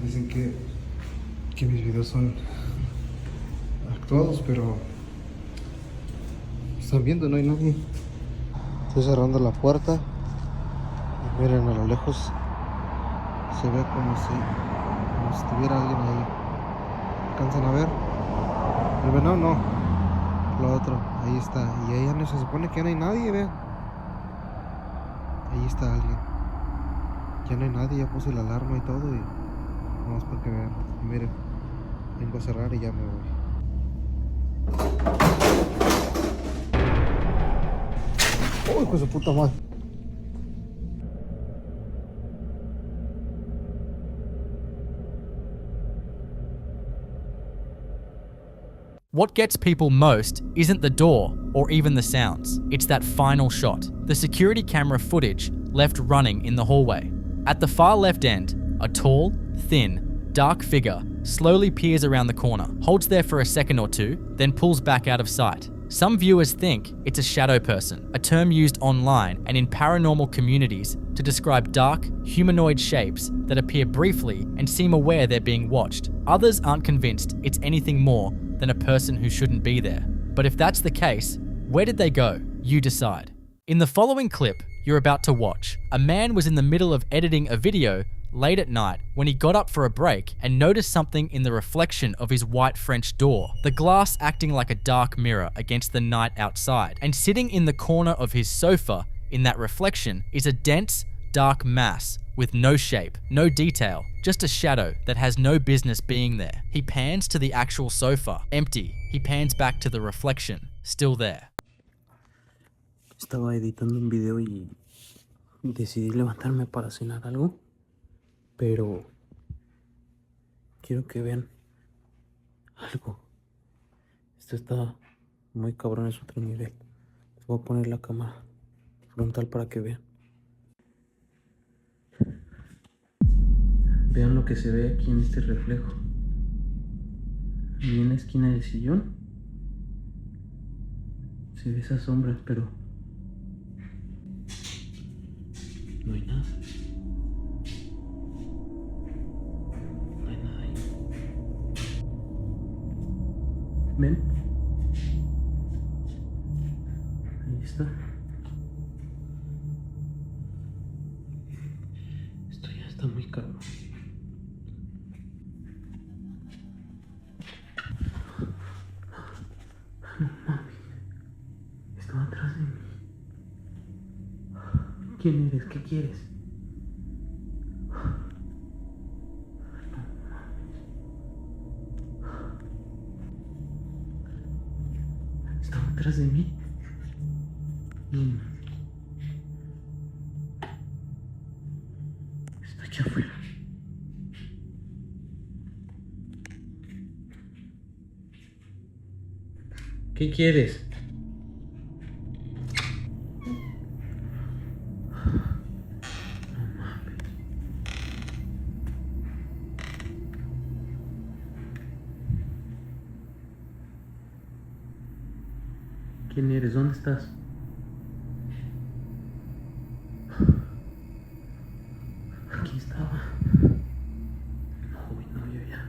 Dicen que mis videos son actuados, pero están viendo, no hay nadie. Estoy cerrando la puerta y miren, a lo lejos se ve como si estuviera alguien ahí. ¿Alcanzan a ver? El venado no, lo otro, ahí está. Y ahí ya no se supone que ya no hay nadie, vean. Ahí está alguien. Ya no hay nadie, ya puse la alarma y todo y vamos para que vean. Y miren, vengo a cerrar y ya me voy. ¡Uy, con su puta madre! What gets people most isn't the door or even the sounds. It's that final shot. The security camera footage left running in the hallway. At the far left end, a tall, thin, dark figure slowly peers around the corner, holds there for a second or two, then pulls back out of sight. Some viewers think it's a shadow person, a term used online and in paranormal communities to describe dark, humanoid shapes that appear briefly and seem aware they're being watched. Others aren't convinced it's anything more than a person who shouldn't be there. But if that's the case, where did they go? You decide. In the following clip you're about to watch, a man was in the middle of editing a video late at night when he got up for a break and noticed something in the reflection of his white French door, the glass acting like a dark mirror against the night outside. And sitting in the corner of his sofa in that reflection is a dense, dark mass with no shape, no detail, just a shadow that has no business being there. He pans to the actual sofa, empty. He pans back to the reflection, still there. Estaba editando un video y decidí levantarme para cenar algo, pero quiero que vean algo. Esto está muy cabrón, es otro nivel. Les voy a poner la cámara frontal para que vean. Vean lo que se ve aquí en este reflejo. Y en la esquina del sillón se ve esa sombra, pero no hay nada. No hay nada ahí. ¿Ven? Ahí está. Esto ya está muy cabrón. No mames. Estaba atrás de mí. ¿Quién eres? ¿Qué quieres? ¿Estaba atrás de mí? Está aquí afuera. ¿Qué quieres? ¿Quién eres? ¿Dónde estás? Aquí estaba. No, yo ya.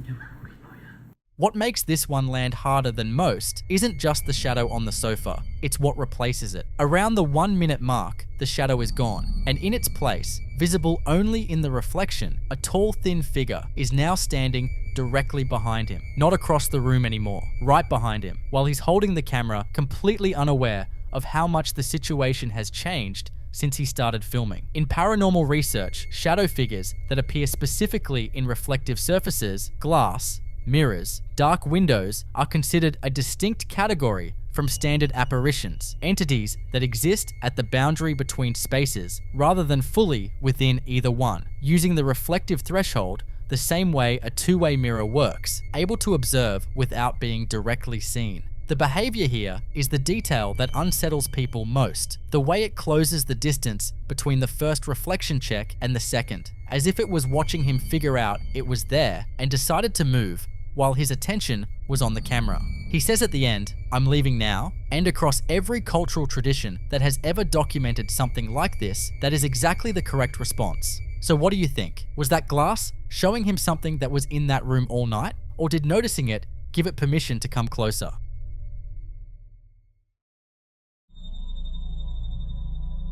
Ya me morí, no, ya. What makes this one land harder than most isn't just the shadow on the sofa, it's what replaces it. Around the 1 minute mark, the shadow is gone, and in its place, visible only in the reflection, a tall, thin figure is now standing directly behind him, not across the room anymore, right behind him, while he's holding the camera, completely unaware of how much the situation has changed since he started filming. In paranormal research, shadow figures that appear specifically in reflective surfaces, glass, mirrors, dark windows are considered a distinct category from standard apparitions, entities that exist at the boundary between spaces rather than fully within either one, using the reflective threshold the same way a two-way mirror works, able to observe without being directly seen. The behavior here is the detail that unsettles people most, the way it closes the distance between the first reflection check and the second, as if it was watching him figure out it was there and decided to move while his attention was on the camera. He says at the end, "I'm leaving now," and across every cultural tradition that has ever documented something like this, that is exactly the correct response. So what do you think? Was that glass showing him something that was in that room all night? Or did noticing it give it permission to come closer?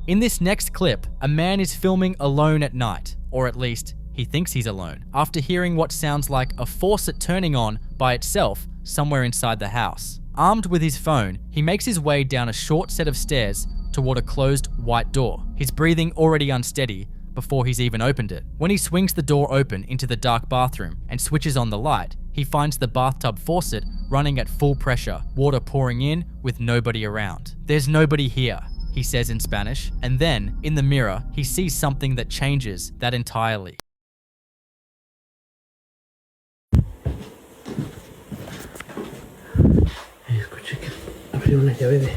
In this next clip, a man is filming alone at night, or at least he thinks he's alone, after hearing what sounds like a faucet turning on by itself somewhere inside the house. Armed with his phone, he makes his way down a short set of stairs toward a closed white door, his breathing already unsteady before he's even opened it. When he swings the door open into the dark bathroom and switches on the light, he finds the bathtub faucet running at full pressure, water pouring in with nobody around. "There's nobody here," he says in Spanish, and then, in the mirror, he sees something that changes that entirely. Escuché que abrió una llave de...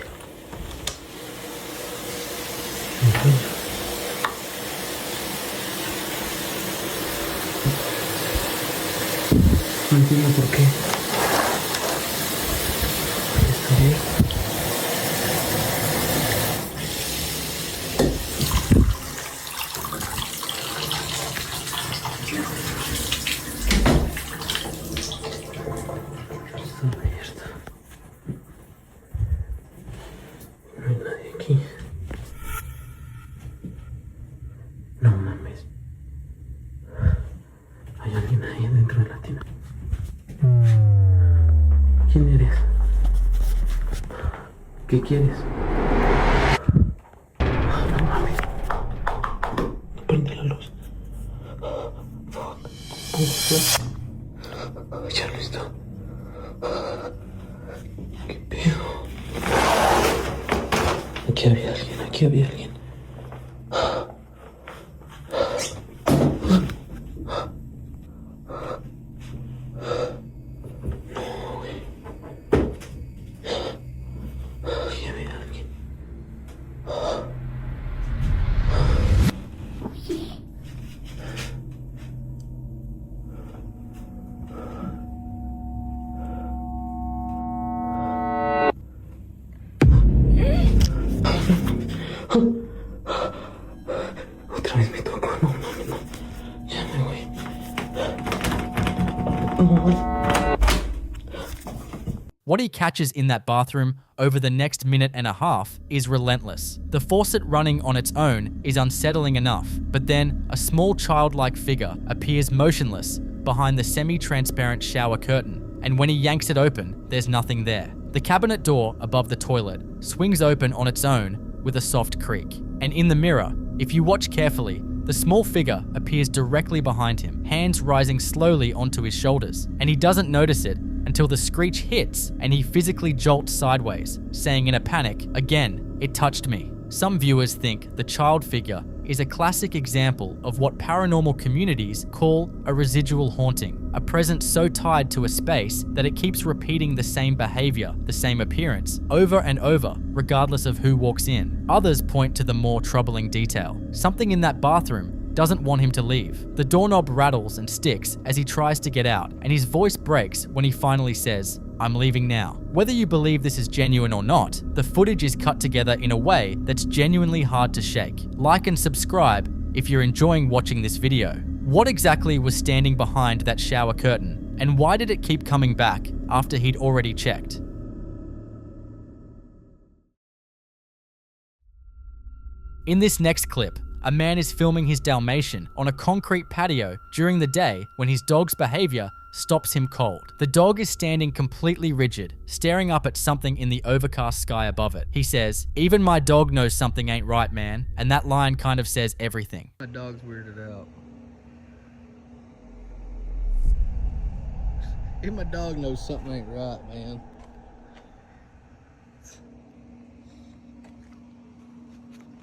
No entiendo por qué. Está bien. ¿Quién eres? ¿Qué quieres? No mames. Prende la luz. Ya no está. ¿Qué pedo? Aquí había alguien, aquí había alguien. Otra vez me tocó, no, ya me voy. What he catches in that bathroom over the next minute and a half is relentless. The faucet running on its own is unsettling enough, but then a small childlike figure appears motionless behind the semi-transparent shower curtain, and when he yanks it open, there's nothing there. The cabinet door above the toilet swings open on its own with a soft creak, and in the mirror, if you watch carefully, the small figure appears directly behind him, hands rising slowly onto his shoulders, and he doesn't notice it until the screech hits and he physically jolts sideways, saying in a panic, "Again, it touched me." Some viewers think the child figure is a classic example of what paranormal communities call a residual haunting, a presence so tied to a space that it keeps repeating the same behavior, the same appearance, over and over, regardless of who walks in. Others point to the more troubling detail. Something in that bathroom doesn't want him to leave. The doorknob rattles and sticks as he tries to get out, and his voice breaks when he finally says, "I'm leaving now." Whether you believe this is genuine or not, the footage is cut together in a way that's genuinely hard to shake. Like and subscribe if you're enjoying watching this video. What exactly was standing behind that shower curtain, and why did it keep coming back after he'd already checked? In this next clip, a man is filming his Dalmatian on a concrete patio during the day when his dog's behavior stops him cold. The dog is standing completely rigid, staring up at something in the overcast sky above it. He says, "Even my dog knows something ain't right, man." And that line kind of says everything. My dog's weirded out. Even my dog knows something ain't right, man.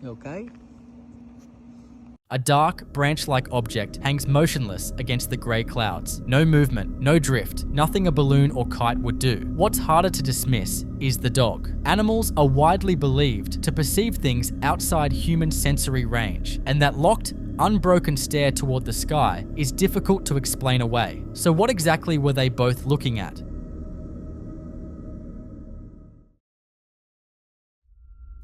You okay? A dark, branch-like object hangs motionless against the grey clouds. No movement, no drift, nothing a balloon or kite would do. What's harder to dismiss is the dog. Animals are widely believed to perceive things outside human sensory range, and that locked, unbroken stare toward the sky is difficult to explain away. So what exactly were they both looking at?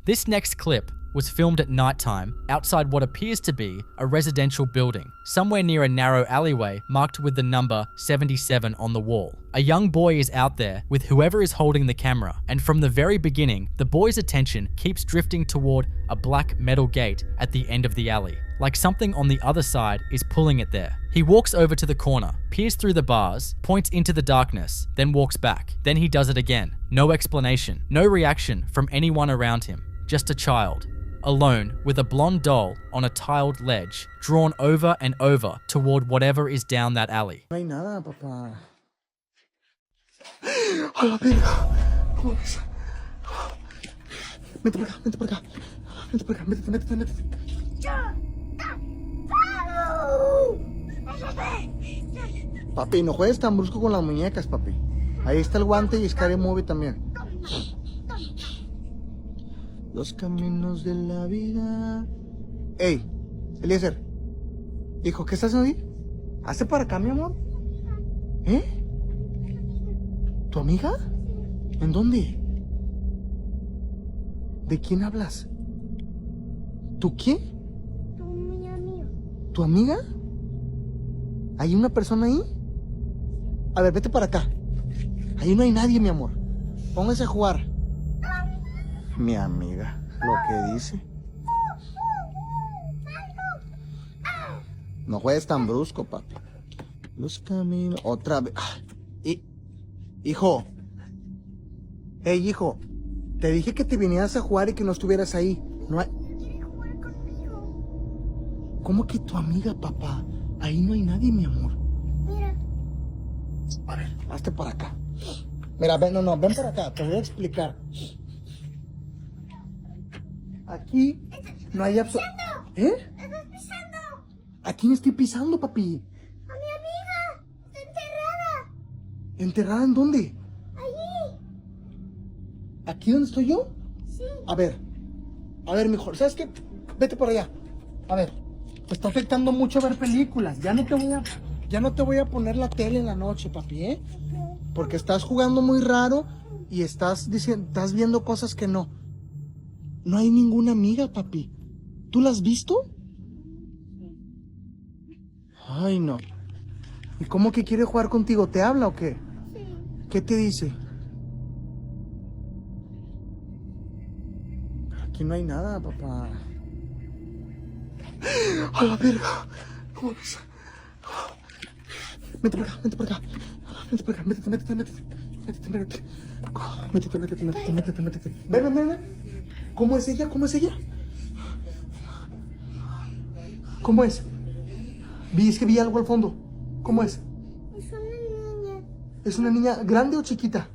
This next clip was filmed at nighttime outside what appears to be a residential building, somewhere near a narrow alleyway marked with the number 77 on the wall. A young boy is out there with whoever is holding the camera, and from the very beginning, the boy's attention keeps drifting toward a black metal gate at the end of the alley, like something on the other side is pulling it there. He walks over to the corner, peers through the bars, points into the darkness, then walks back. Then he does it again. No explanation, no reaction from anyone around him. Just a child, alone with a blonde doll on a tiled ledge, drawn over and over toward whatever is down that alley. No hay nada, papá. A la verga. ¿Cómo es? Vente por acá, vente por acá. Vente por acá, métete. Papi, no juegues tan brusco con las muñecas, papi. Ahí está el guante y Scary Movie también. Los caminos de la vida. Ey, Eliezer. Hijo, ¿qué estás haciendo ahí? Hazte para acá, mi amor. ¿Eh? ¿Tu amiga? ¿En dónde? ¿De quién hablas? ¿Tú qué? Mi amigo. ¿Tu amiga? ¿Hay una persona ahí? A ver, vete para acá. Ahí no hay nadie, mi amor. Póngase a jugar. Mi amiga, lo que dice. No juegues tan brusco, papi. Los caminos. Otra vez. Hijo. Ey, hijo. Te dije que te vinieras a jugar y que no estuvieras ahí. No hay... Quiere jugar conmigo. ¿Cómo que tu amiga, papá? Ahí no hay nadie, mi amor. Mira. A ver, hazte para acá. Mira, ven, ven para acá. Te voy a explicar. Aquí no hay absolutamente... ¿Eh? ¡Estás pisando! ¿A quién estoy pisando, papi? ¡A mi amiga! ¡Está enterrada! ¿Enterrada en dónde? Allí. ¿Aquí donde estoy yo? Sí. A ver, mejor. ¿Sabes qué? Vete por allá. A ver, te está afectando mucho ver películas. Ya no te voy a poner la tele en la noche, papi, ¿eh? Porque estás jugando muy raro y estás viendo cosas que no. No hay ninguna amiga, papi. ¿Tú la has visto? Ay, no. ¿Y cómo que quiere jugar contigo? ¿Te habla o qué? Sí. ¿Qué te dice? Aquí no hay nada, papá. A la verga. ¿Cómo es? Vente por acá, vente por acá. Vente por acá, métete. Ven. ¿Cómo es ella? ¿Cómo es? Es que vi algo al fondo. ¿Cómo es? Es una niña. ¿Es una niña grande o chiquita?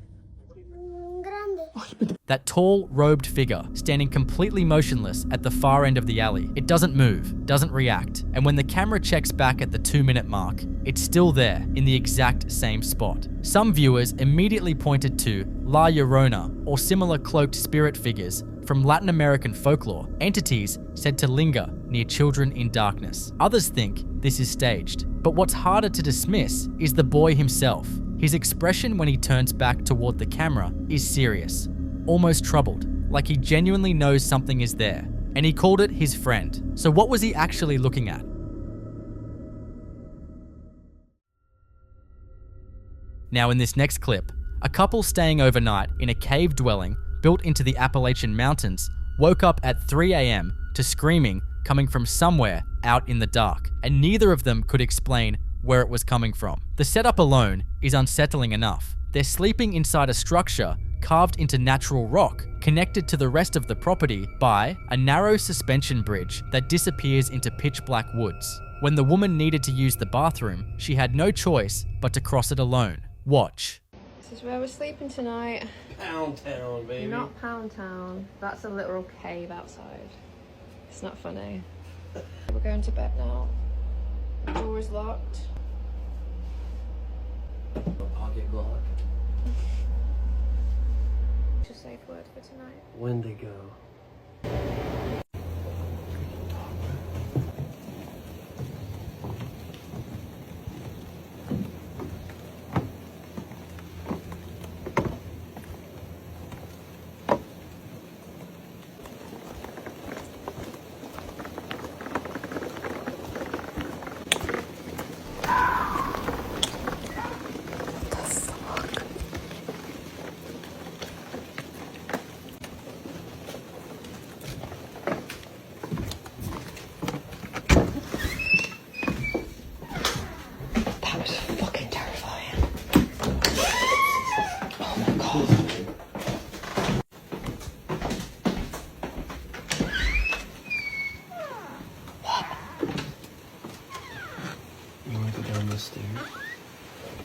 Grande. That tall, robed figure, standing completely motionless at the far end of the alley. It doesn't move, doesn't react, and when the camera checks back at the 2-minute mark, it's still there in the exact same spot. Some viewers immediately pointed to La Llorona or similar cloaked spirit figures from Latin American folklore, entities said to linger near children in darkness. Others think this is staged. But what's harder to dismiss is the boy himself. His expression when he turns back toward the camera is serious, almost troubled, like he genuinely knows something is there, and he called it his friend. So what was he actually looking at? Now in this next clip, a couple staying overnight in a cave dwelling built into the Appalachian Mountains woke up at 3 a.m. to screaming coming from somewhere out in the dark, and neither of them could explain where it was coming from. The setup alone is unsettling enough. They're sleeping inside a structure carved into natural rock, connected to the rest of the property by a narrow suspension bridge that disappears into pitch black woods. When the woman needed to use the bathroom, she had no choice but to cross it alone. Watch. This is where we're sleeping tonight. Pound Town, baby. Not Pound Town. That's a literal cave outside. It's not funny. We're going to bed now. The door is locked. Pocket Glock. What's your safe word for tonight? Wendigo.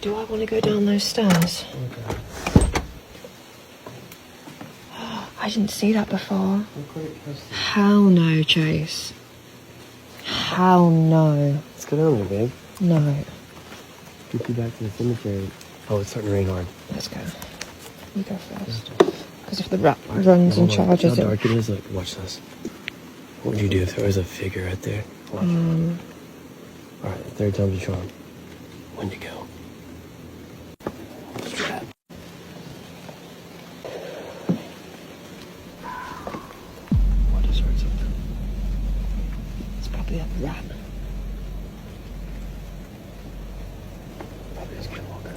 Do I want to go down those stairs? Okay. I didn't see that before. Hell no, Chase. Hell no. Let's go down there, babe. No. Get you back to the cemetery. Oh, it's starting to rain hard. Let's go. You go first. Because if the rat runs and charges How it. dark it is? Like, watch this. What would you do if there was a figure right there? Watch. Alright, third time's a charm. Wendigo. Strap. What just heard something? It's probably a rat. Probably just Skinwalker.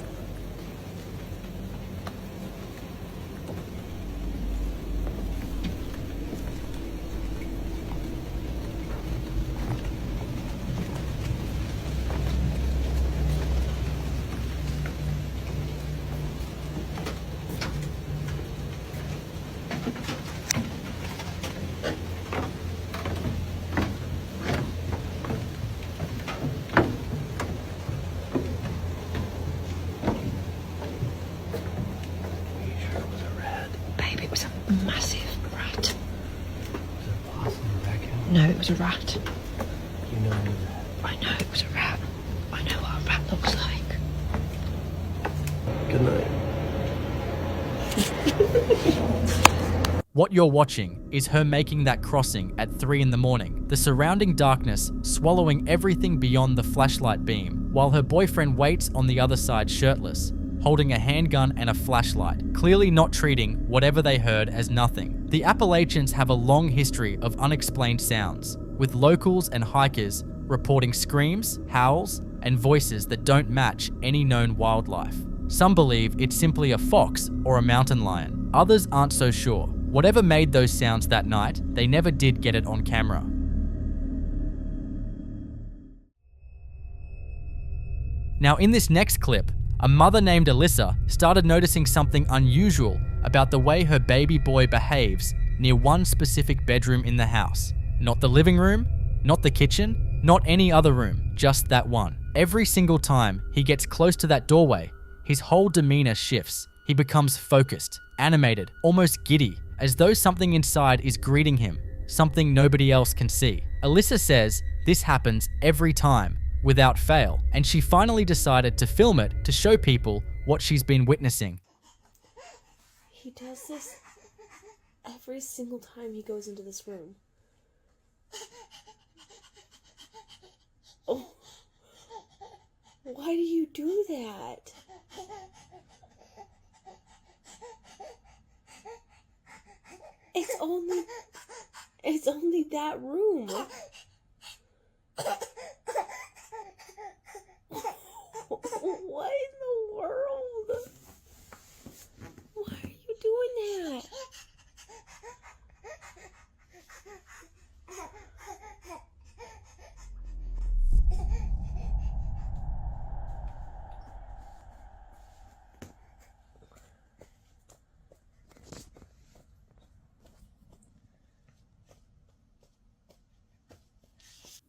Babe, it was a massive rat. Was it a possum or a raccoon? No, it was a rat. You know it was a rat. I know it was a rat. I know what a rat looks like. Good night. What you're watching is her making that crossing at 3 in the morning, the surrounding darkness swallowing everything beyond the flashlight beam, while her boyfriend waits on the other side shirtless, holding a handgun and a flashlight, clearly not treating whatever they heard as nothing. The Appalachians have a long history of unexplained sounds, with locals and hikers reporting screams, howls, and voices that don't match any known wildlife. Some believe it's simply a fox or a mountain lion. Others aren't so sure. Whatever made those sounds that night, they never did get it on camera. Now in this next clip, a mother named Alyssa started noticing something unusual about the way her baby boy behaves near one specific bedroom in the house. Not the living room, not the kitchen, not any other room, just that one. Every single time he gets close to that doorway, his whole demeanor shifts. He becomes focused, animated, almost giddy, as though something inside is greeting him, something nobody else can see. Alyssa says this happens every time, without fail, and she finally decided to film it to show people what she's been witnessing. He does this every single time he goes into this room. Oh, why do you do that? It's only that room. What in the world? Why are you doing that?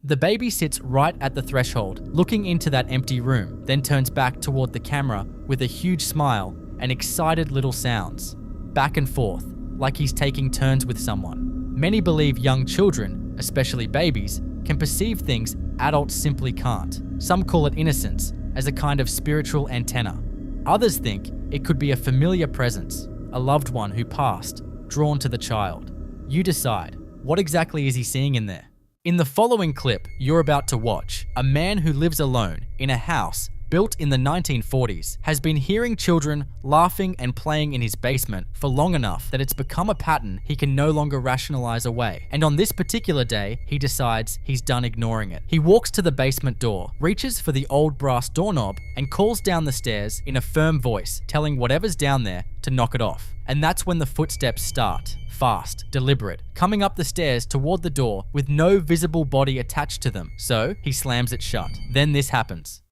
The baby sits right at the threshold, looking into that empty room, then turns back toward the camera with a huge smile and excited little sounds, back and forth, like he's taking turns with someone. Many believe young children, especially babies, can perceive things adults simply can't. Some call it innocence, as a kind of spiritual antenna. Others think it could be a familiar presence, a loved one who passed, drawn to the child. You decide. What exactly is he seeing in there? In the following clip you're about to watch, a man who lives alone in a house built in the 1940s has been hearing children laughing and playing in his basement for long enough that it's become a pattern he can no longer rationalize away. And on this particular day, he decides he's done ignoring it. He walks to the basement door, reaches for the old brass doorknob, and calls down the stairs in a firm voice, telling whatever's down there to knock it off. And that's when the footsteps start. Fast, deliberate, coming up the stairs toward the door with no visible body attached to them. So he slams it shut. Then this happens.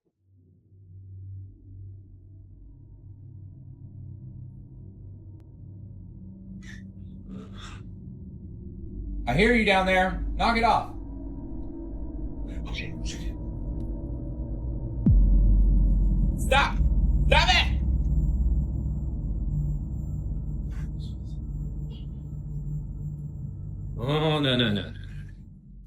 I hear you down there. Knock it off. Stop! Stop it! Oh, no.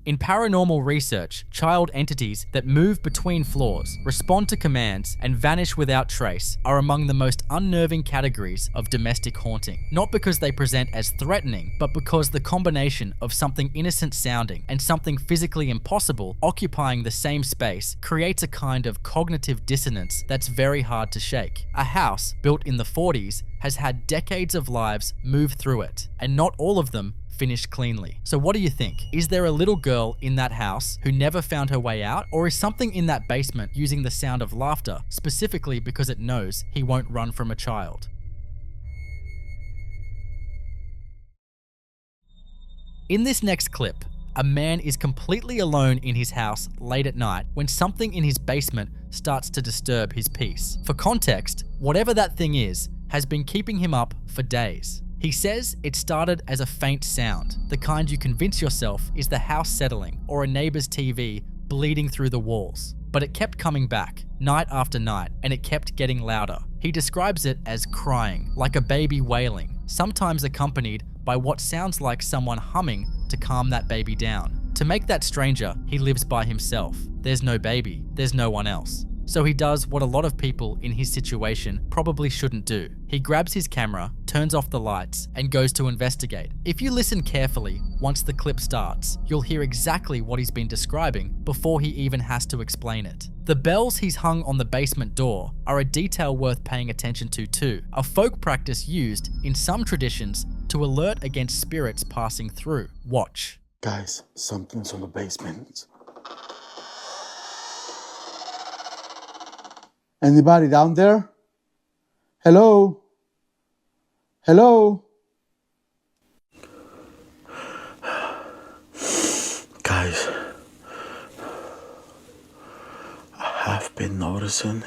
In paranormal research, child entities that move between floors, respond to commands, and vanish without trace are among the most unnerving categories of domestic haunting. Not because they present as threatening, but because the combination of something innocent sounding and something physically impossible occupying the same space creates a kind of cognitive dissonance that's very hard to shake. A house built in the 40s has had decades of lives move through it, and not all of them finished cleanly. So what do you think? Is there a little girl in that house who never found her way out? Or is something in that basement using the sound of laughter specifically because it knows he won't run from a child? In this next clip, a man is completely alone in his house late at night when something in his basement starts to disturb his peace. For context, whatever that thing is has been keeping him up for days. He says it started as a faint sound, the kind you convince yourself is the house settling or a neighbor's TV bleeding through the walls. But it kept coming back, night after night, and it kept getting louder. He describes it as crying, like a baby wailing, sometimes accompanied by what sounds like someone humming to calm that baby down. To make that stranger, he lives by himself. There's no baby, there's no one else. So he does what a lot of people in his situation probably shouldn't do. He grabs his camera, turns off the lights, and goes to investigate. If you listen carefully, once the clip starts, you'll hear exactly what he's been describing before he even has to explain it. The bells he's hung on the basement door are a detail worth paying attention to too, a folk practice used in some traditions to alert against spirits passing through. Watch. Guys, something's on the basement. Anybody down there? Hello? Hello? Guys, I have been noticing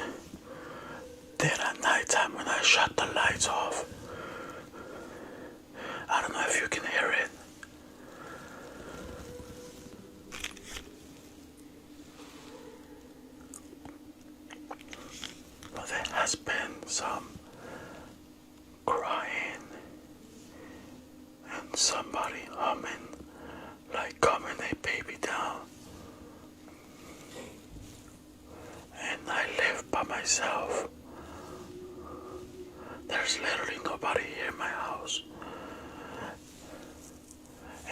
that at nighttime when I shut the lights off, I don't know if you can hear it. But there has been some crying and somebody humming like calming a baby down. And I live by myself. There's literally nobody here in my house.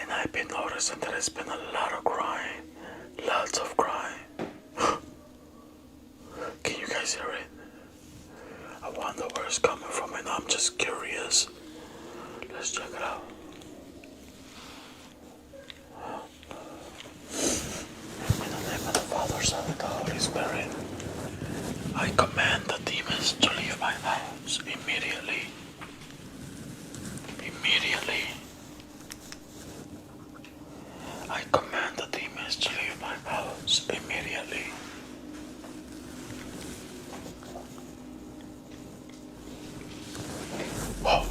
And I've been noticing that there's been a lot of crying. Lots of crying. Can you guys hear it? I wonder where it's coming from and I'm just curious. Let's check it out. In the name of the Father, Son, and the Holy Spirit, I command the demons to leave my house immediately. Immediately. I command the demons to leave my house immediately. Whoa.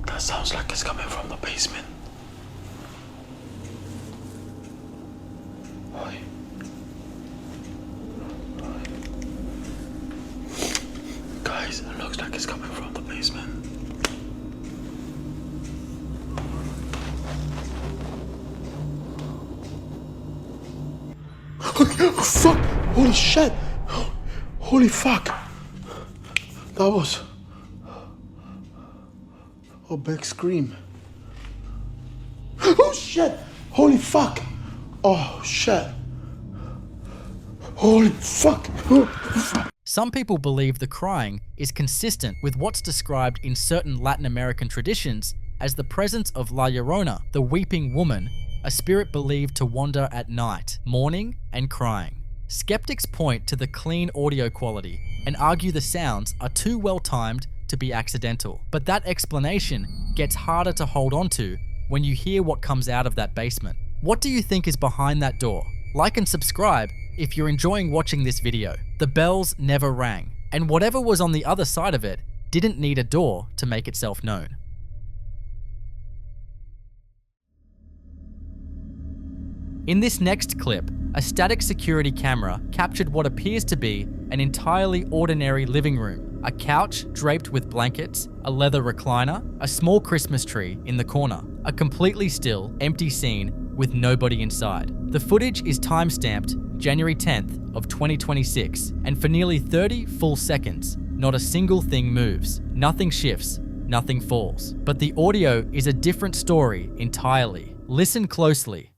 That's like it's coming from the basement. Oh, fuck! Holy shit! Holy fuck! That was a big scream. Oh shit! Holy fuck! Oh shit! Holy fuck! Oh, fuck. Some people believe the crying is consistent with what's described in certain Latin American traditions as the presence of La Llorona, the weeping woman, a spirit believed to wander at night, mourning and crying. Skeptics point to the clean audio quality and argue the sounds are too well timed to be accidental. But that explanation gets harder to hold on to when you hear what comes out of that basement. What do you think is behind that door? Like and subscribe if you're enjoying watching this video. The bells never rang, and whatever was on the other side of it didn't need a door to make itself known. In this next clip, a static security camera captured what appears to be an entirely ordinary living room. A couch draped with blankets, a leather recliner, a small Christmas tree in the corner. A completely still, empty scene with nobody inside. The footage is time-stamped January 10th of 2026, and for nearly 30 full seconds, not a single thing moves. Nothing shifts, nothing falls. But the audio is a different story entirely. Listen closely.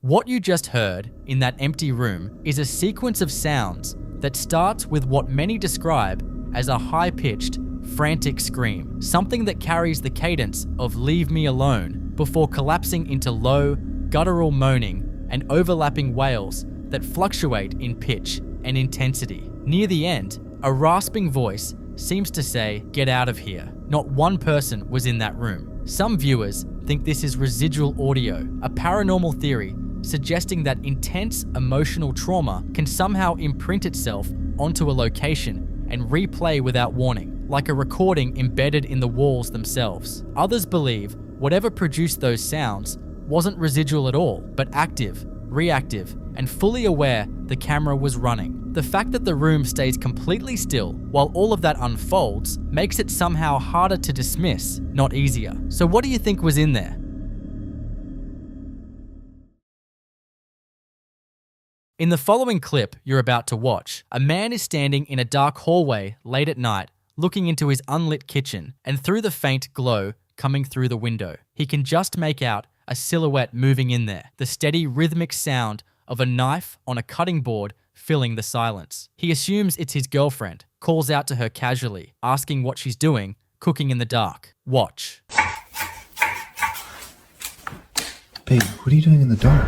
What you just heard in that empty room is a sequence of sounds that starts with what many describe as a high-pitched, frantic scream, something that carries the cadence of "Leave me alone" before collapsing into low, guttural moaning and overlapping wails that fluctuate in pitch and intensity. Near the end, a rasping voice seems to say, "Get out of here." Not one person was in that room. Some viewers think this is residual audio, a paranormal theory suggesting that intense emotional trauma can somehow imprint itself onto a location and replay without warning, like a recording embedded in the walls themselves. Others believe whatever produced those sounds wasn't residual at all, but active, reactive, and fully aware the camera was running. The fact that the room stays completely still while all of that unfolds makes it somehow harder to dismiss, not easier. So what do you think was in there? In the following clip you're about to watch, a man is standing in a dark hallway late at night, looking into his unlit kitchen, and through the faint glow coming through the window, he can just make out a silhouette moving in there, the steady rhythmic sound of a knife on a cutting board filling the silence. He assumes it's his girlfriend, calls out to her casually, asking what she's doing, cooking in the dark. Watch. Babe, what are you doing in the dark?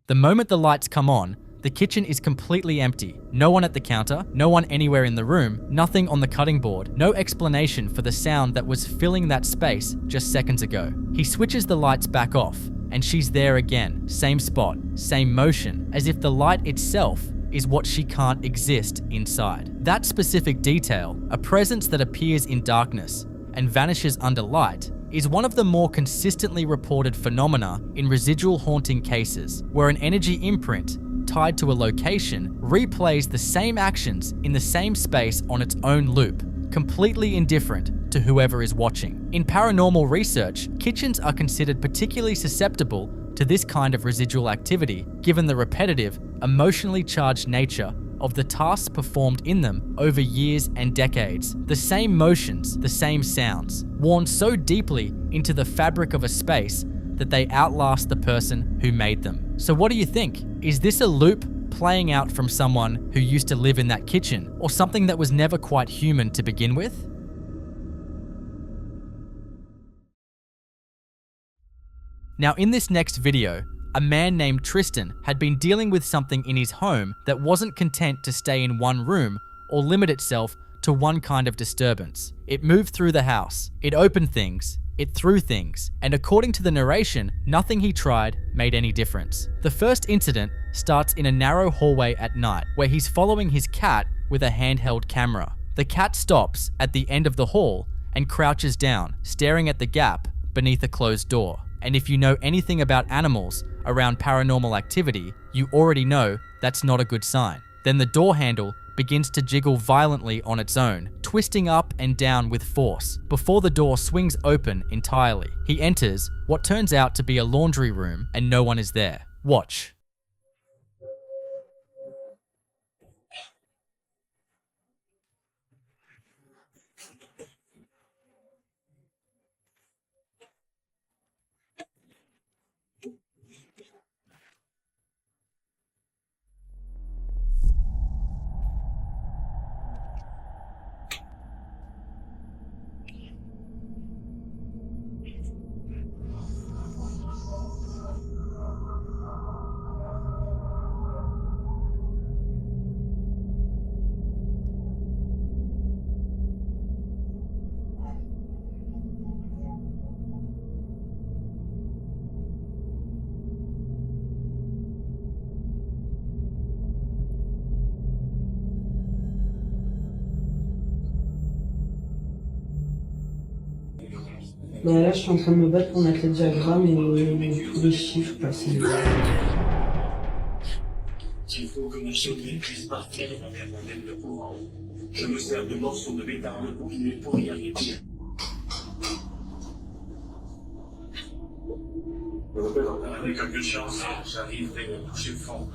The moment the lights come on, the kitchen is completely empty. No one at the counter, no one anywhere in the room, nothing on the cutting board, no explanation for the sound that was filling that space just seconds ago. He switches the lights back off, and she's there again, same spot, same motion, as if the light itself is what she can't exist inside. That specific detail, a presence that appears in darkness and vanishes under light, is one of the more consistently reported phenomena in residual haunting cases, where an energy imprint tied to a location replays the same actions in the same space on its own loop, completely indifferent to whoever is watching. In paranormal research, kitchens are considered particularly susceptible to this kind of residual activity, given the repetitive, emotionally charged nature of the tasks performed in them over years and decades. The same motions, the same sounds, worn so deeply into the fabric of a space that they outlast the person who made them. So what do you think? Is this a loop playing out from someone who used to live in that kitchen, or something that was never quite human to begin with? Now in this next video, A man named Tristan had been dealing with something in his home that wasn't content to stay in one room or limit itself to one kind of disturbance. It moved through the house, it opened things, it threw things, and according to the narration, nothing he tried made any difference. The first incident starts in a narrow hallway at night where he's following his cat with a handheld camera. The cat stops at the end of the hall and crouches down, staring at the gap beneath a closed door. And if you know anything about animals around paranormal activity, you already know that's not a good sign. Then the door handle begins to jiggle violently on its own, twisting up and down with force, before the door swings open entirely. He enters what turns out to be a laundry room and no one is there. Watch. Bah là, je suis en train de me battre pour mettre les diagrammes et tous les chiffres passés. Il faut que mon sommeil puisse partir dans les rondelles de courant. Je me sers de morceaux de métal empilés pour y arriver. Avec un peu de chance, j'arriverai à toucher le fond.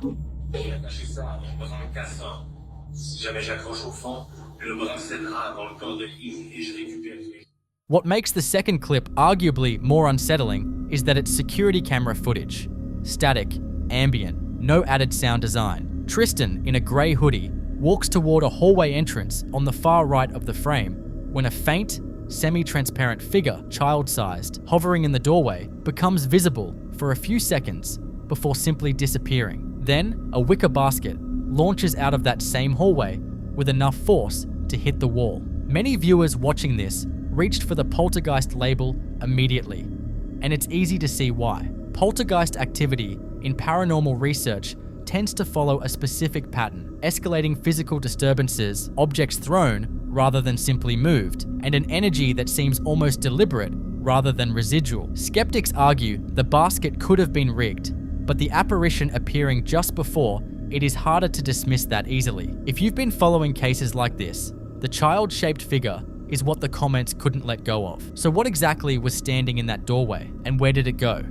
Et attacher ça dans un casseur. Si jamais j'accroche au fond, le bras cédera dans le corps de Yves et je récupère les... What makes the second clip arguably more unsettling is that it's security camera footage. Static, ambient, no added sound design. Tristan, in a grey hoodie, walks toward a hallway entrance on the far right of the frame when a faint, semi-transparent figure, child-sized, hovering in the doorway, becomes visible for a few seconds before simply disappearing. Then, a wicker basket launches out of that same hallway with enough force to hit the wall. Many viewers watching this reached for the poltergeist label immediately, and it's easy to see why. Poltergeist activity in paranormal research tends to follow a specific pattern, escalating physical disturbances, objects thrown rather than simply moved, and an energy that seems almost deliberate rather than residual. Skeptics argue the basket could have been rigged, but the apparition appearing just before, it is harder to dismiss that easily. If you've been following cases like this, the child-shaped figure is what the comments couldn't let go of. So what exactly was standing in that doorway, and where did it go?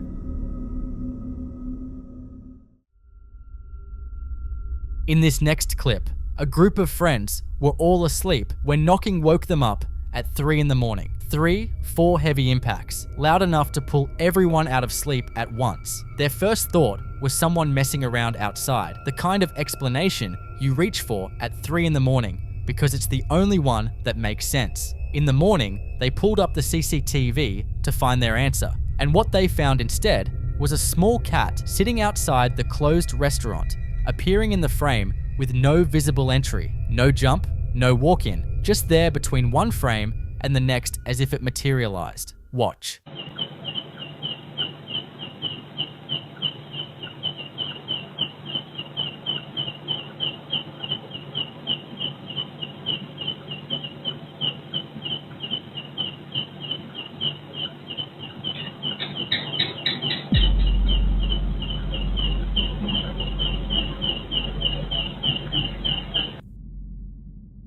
In this next clip, a group of friends were all asleep when knocking woke them up at 3 in the morning. 4 heavy impacts, loud enough to pull everyone out of sleep at once. Their first thought was someone messing around outside, the kind of explanation you reach for at 3 in the morning because it's the only one that makes sense. In the morning, they pulled up the CCTV to find their answer, and what they found instead was a small cat sitting outside the closed restaurant, appearing in the frame with no visible entry, no jump, no walk-in, just there between one frame and the next as if it materialized. Watch.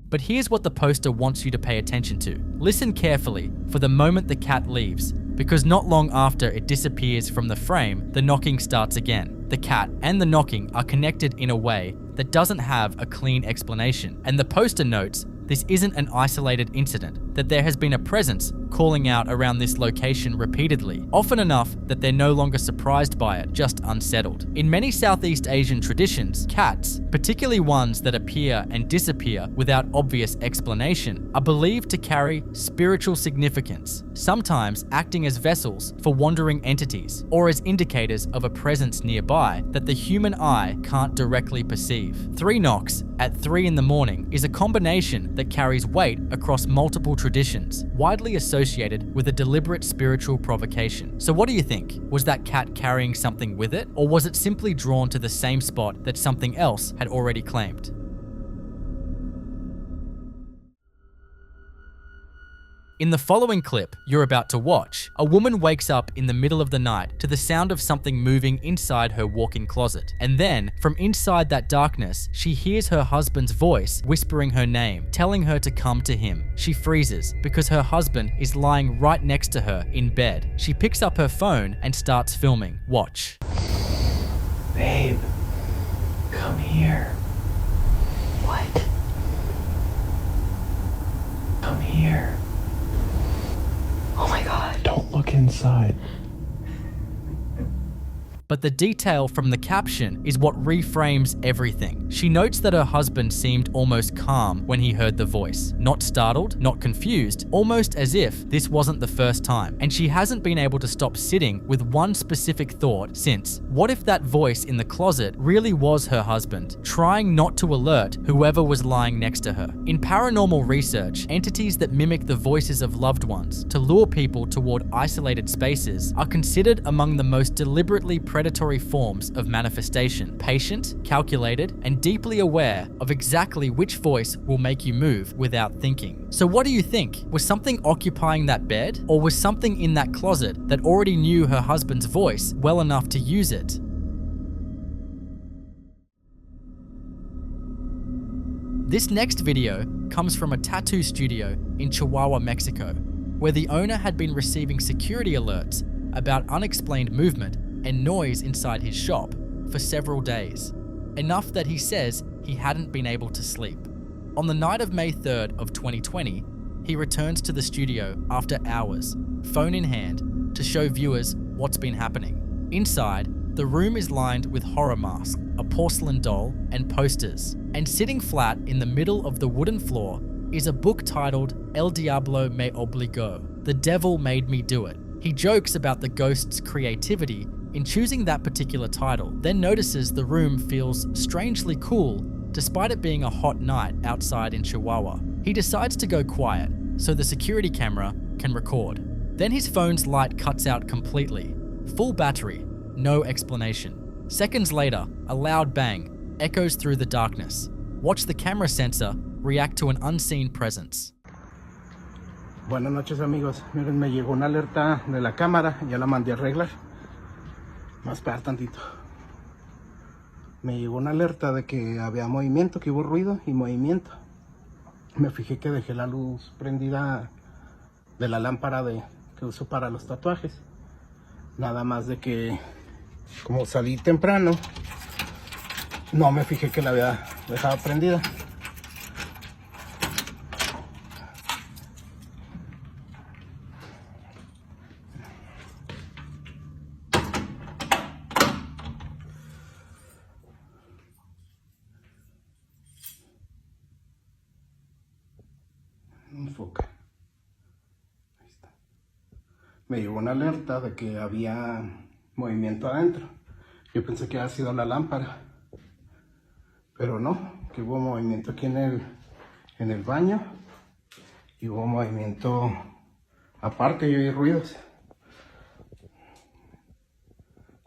But here's what the poster wants you to pay attention to. Listen carefully for the moment the cat leaves, because not long after it disappears from the frame, the knocking starts again. The cat and the knocking are connected in a way that doesn't have a clean explanation, and the poster notes this isn't an isolated incident, that there has been a presence calling out around this location repeatedly, often enough that they're no longer surprised by it, just unsettled. In many Southeast Asian traditions, cats, particularly ones that appear and disappear without obvious explanation, are believed to carry spiritual significance, sometimes acting as vessels for wandering entities or as indicators of a presence nearby that the human eye can't directly perceive. 3 knocks at 3 in the morning is a combination that carries weight across multiple traditions, widely associated with a deliberate spiritual provocation. So what do you think? Was that cat carrying something with it, or was it simply drawn to the same spot that something else had already claimed? In the following clip you're about to watch, a woman wakes up in the middle of the night to the sound of something moving inside her walk-in closet. And then, from inside that darkness, she hears her husband's voice whispering her name, telling her to come to him. She freezes because her husband is lying right next to her in bed. She picks up her phone and starts filming. Watch. Babe, come here. What? Come here. Oh my god. Don't look inside. But the detail from the caption is what reframes everything. She notes that her husband seemed almost calm when he heard the voice. Not startled, not confused, almost as if this wasn't the first time. And she hasn't been able to stop sitting with one specific thought since. What if that voice in the closet really was her husband, trying not to alert whoever was lying next to her? In paranormal research, entities that mimic the voices of loved ones to lure people toward isolated spaces are considered among the most deliberately predatory forms of manifestation, patient, calculated, and deeply aware of exactly which voice will make you move without thinking. So what do you think? Was something occupying that bed, or was something in that closet that already knew her husband's voice well enough to use it? This next video comes from a tattoo studio in Chihuahua, Mexico, where the owner had been receiving security alerts about unexplained movement and noise inside his shop for several days, enough that he says he hadn't been able to sleep. On the night of May 3rd of 2020, he returns to the studio after hours, phone in hand, to show viewers what's been happening. Inside, the room is lined with horror masks, a porcelain doll, and posters. And sitting flat in the middle of the wooden floor is a book titled El Diablo Me Obligó, The Devil Made Me Do It. He jokes about the ghost's creativity in choosing that particular title, then notices the room feels strangely cool despite it being a hot night outside in Chihuahua. He decides to go quiet so the security camera can record. Then his phone's light cuts out completely. Full battery, no explanation. Seconds later, a loud bang echoes through the darkness. Watch the camera sensor react to an unseen presence. Buenas noches amigos, miren, me llegó una alerta de la cámara, ya la mandé a arreglar. Más para tantito. Me llegó una alerta de que había movimiento, que hubo ruido y movimiento. Me fijé que dejé la luz prendida de la lámpara que uso para los tatuajes. Nada más de que, como salí temprano, no me fijé que la había dejado prendida. Enfoca. Ahí está. Me llegó una alerta de que había movimiento adentro. Yo pensé que había sido la lámpara, pero no, que hubo movimiento aquí en el baño y hubo movimiento aparte. Yo oí ruidos.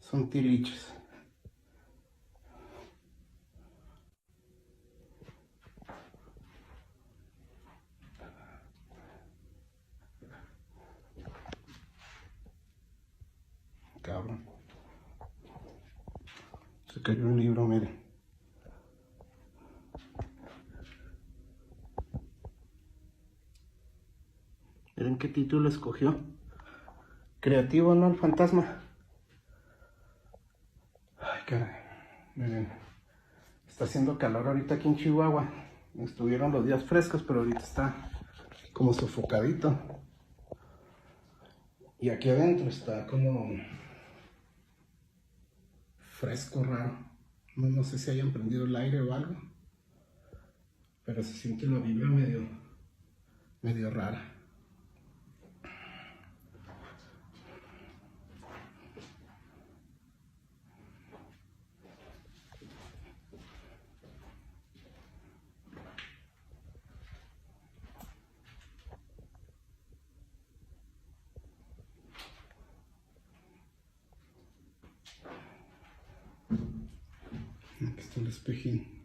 Son tiliches. Cabrón. Se cayó un libro, miren. Miren qué título escogió. Creativo, ¿no? El fantasma. Ay, caray. Miren. Está haciendo calor ahorita aquí en Chihuahua. Estuvieron los días frescos, pero ahorita está como sofocadito. Y aquí adentro está como fresco, raro. No sé si hayan prendido el aire o algo, pero se siente la vibra medio rara. Aquí está el espejín.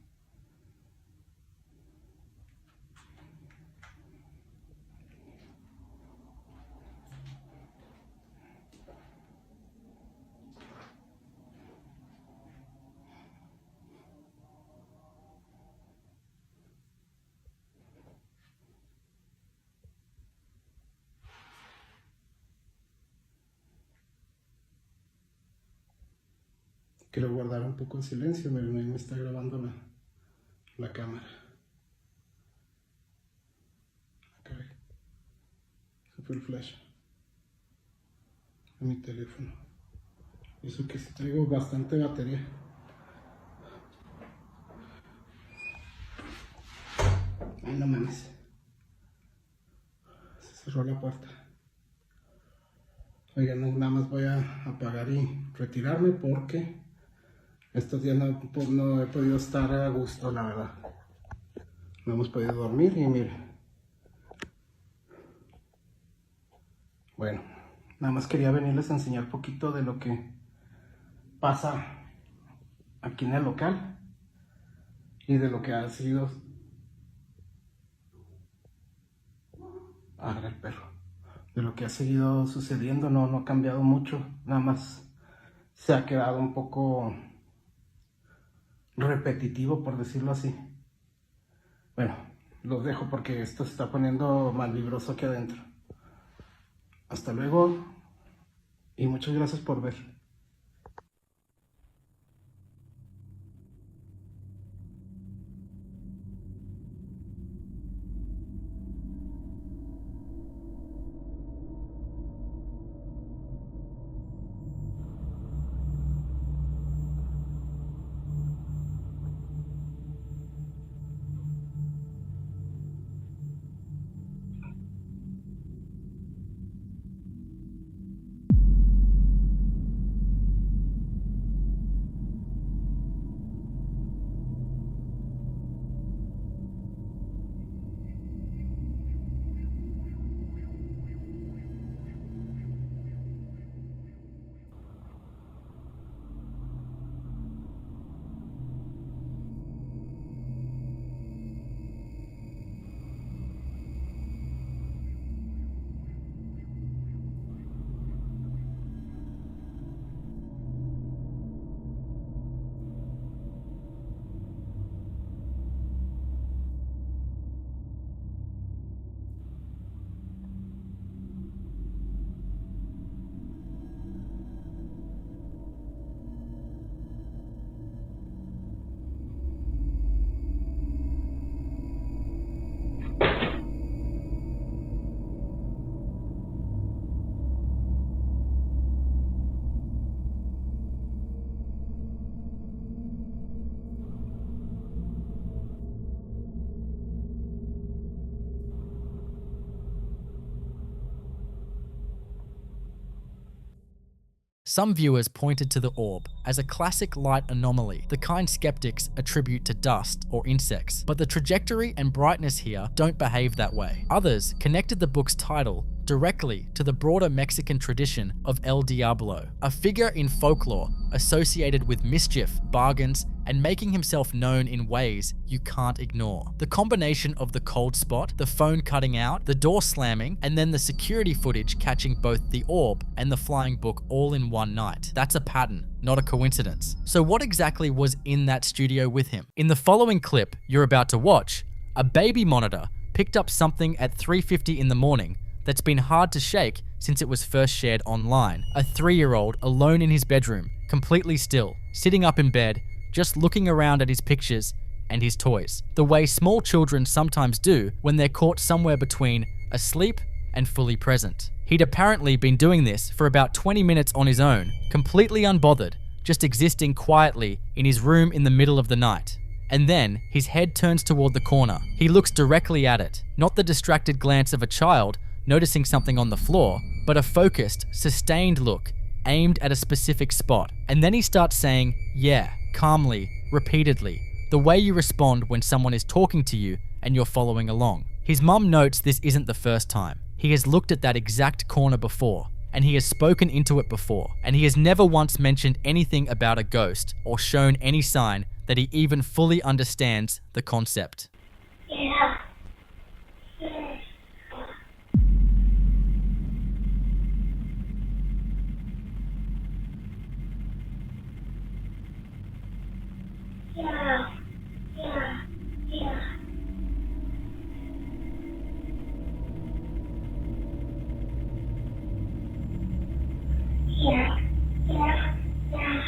Quiero guardar un poco de silencio, pero ahí me está grabando la cámara. Okay. Se fue el flash a mi teléfono. Eso que sí traigo bastante batería. Ay, no mames. Se cerró la puerta. Oigan, nada más voy a apagar y retirarme porque estos días no he podido estar a gusto, la verdad. No hemos podido dormir y miren. Bueno, nada más quería venirles a enseñar un poquito de lo que pasa aquí en el local y de lo que ha sido... Agarra el perro. De lo que ha seguido sucediendo, no ha cambiado mucho, nada más se ha quedado un poco repetitivo, por decirlo así. Bueno, los dejo porque esto se está poniendo malvibroso aquí adentro. Hasta luego y muchas gracias por ver. Some viewers pointed to the orb as a classic light anomaly, the kind skeptics attribute to dust or insects, but the trajectory and brightness here don't behave that way. Others connected the book's title directly to the broader Mexican tradition of El Diablo, a figure in folklore associated with mischief, bargains, and making himself known in ways you can't ignore. The combination of the cold spot, the phone cutting out, the door slamming, and then the security footage catching both the orb and the flying book all in one night. That's a pattern, not a coincidence. So what exactly was in that studio with him? In the following clip you're about to watch, a baby monitor picked up something at 3:50 in the morning that's been hard to shake since it was first shared online. A 3-year-old alone in his bedroom, completely still, sitting up in bed, just looking around at his pictures and his toys, the way small children sometimes do when they're caught somewhere between asleep and fully present. He'd apparently been doing this for about 20 minutes on his own, completely unbothered, just existing quietly in his room in the middle of the night. And then his head turns toward the corner. He looks directly at it, not the distracted glance of a child noticing something on the floor, but a focused, sustained look aimed at a specific spot. And then he starts saying, yeah, calmly, repeatedly, the way you respond when someone is talking to you and you're following along. His mum notes this isn't the first time. He has looked at that exact corner before, and he has spoken into it before, and he has never once mentioned anything about a ghost or shown any sign that he even fully understands the concept. Yeah. Yeah. Yeah. Yeah. Yeah. Yeah. Yeah.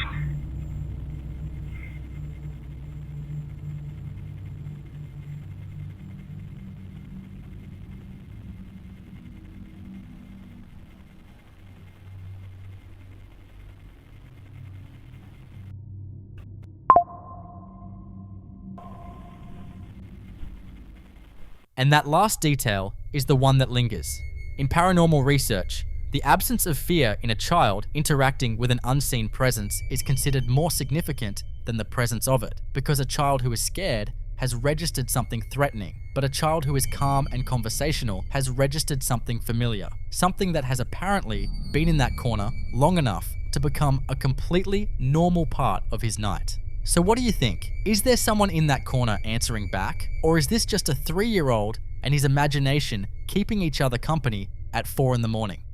And that last detail is the one that lingers. In paranormal research, the absence of fear in a child interacting with an unseen presence is considered more significant than the presence of it, because a child who is scared has registered something threatening, but a child who is calm and conversational has registered something familiar, something that has apparently been in that corner long enough to become a completely normal part of his night. So what do you think? Is there someone in that corner answering back? Or is this just a 3-year-old and his imagination keeping each other company at 4 in the morning?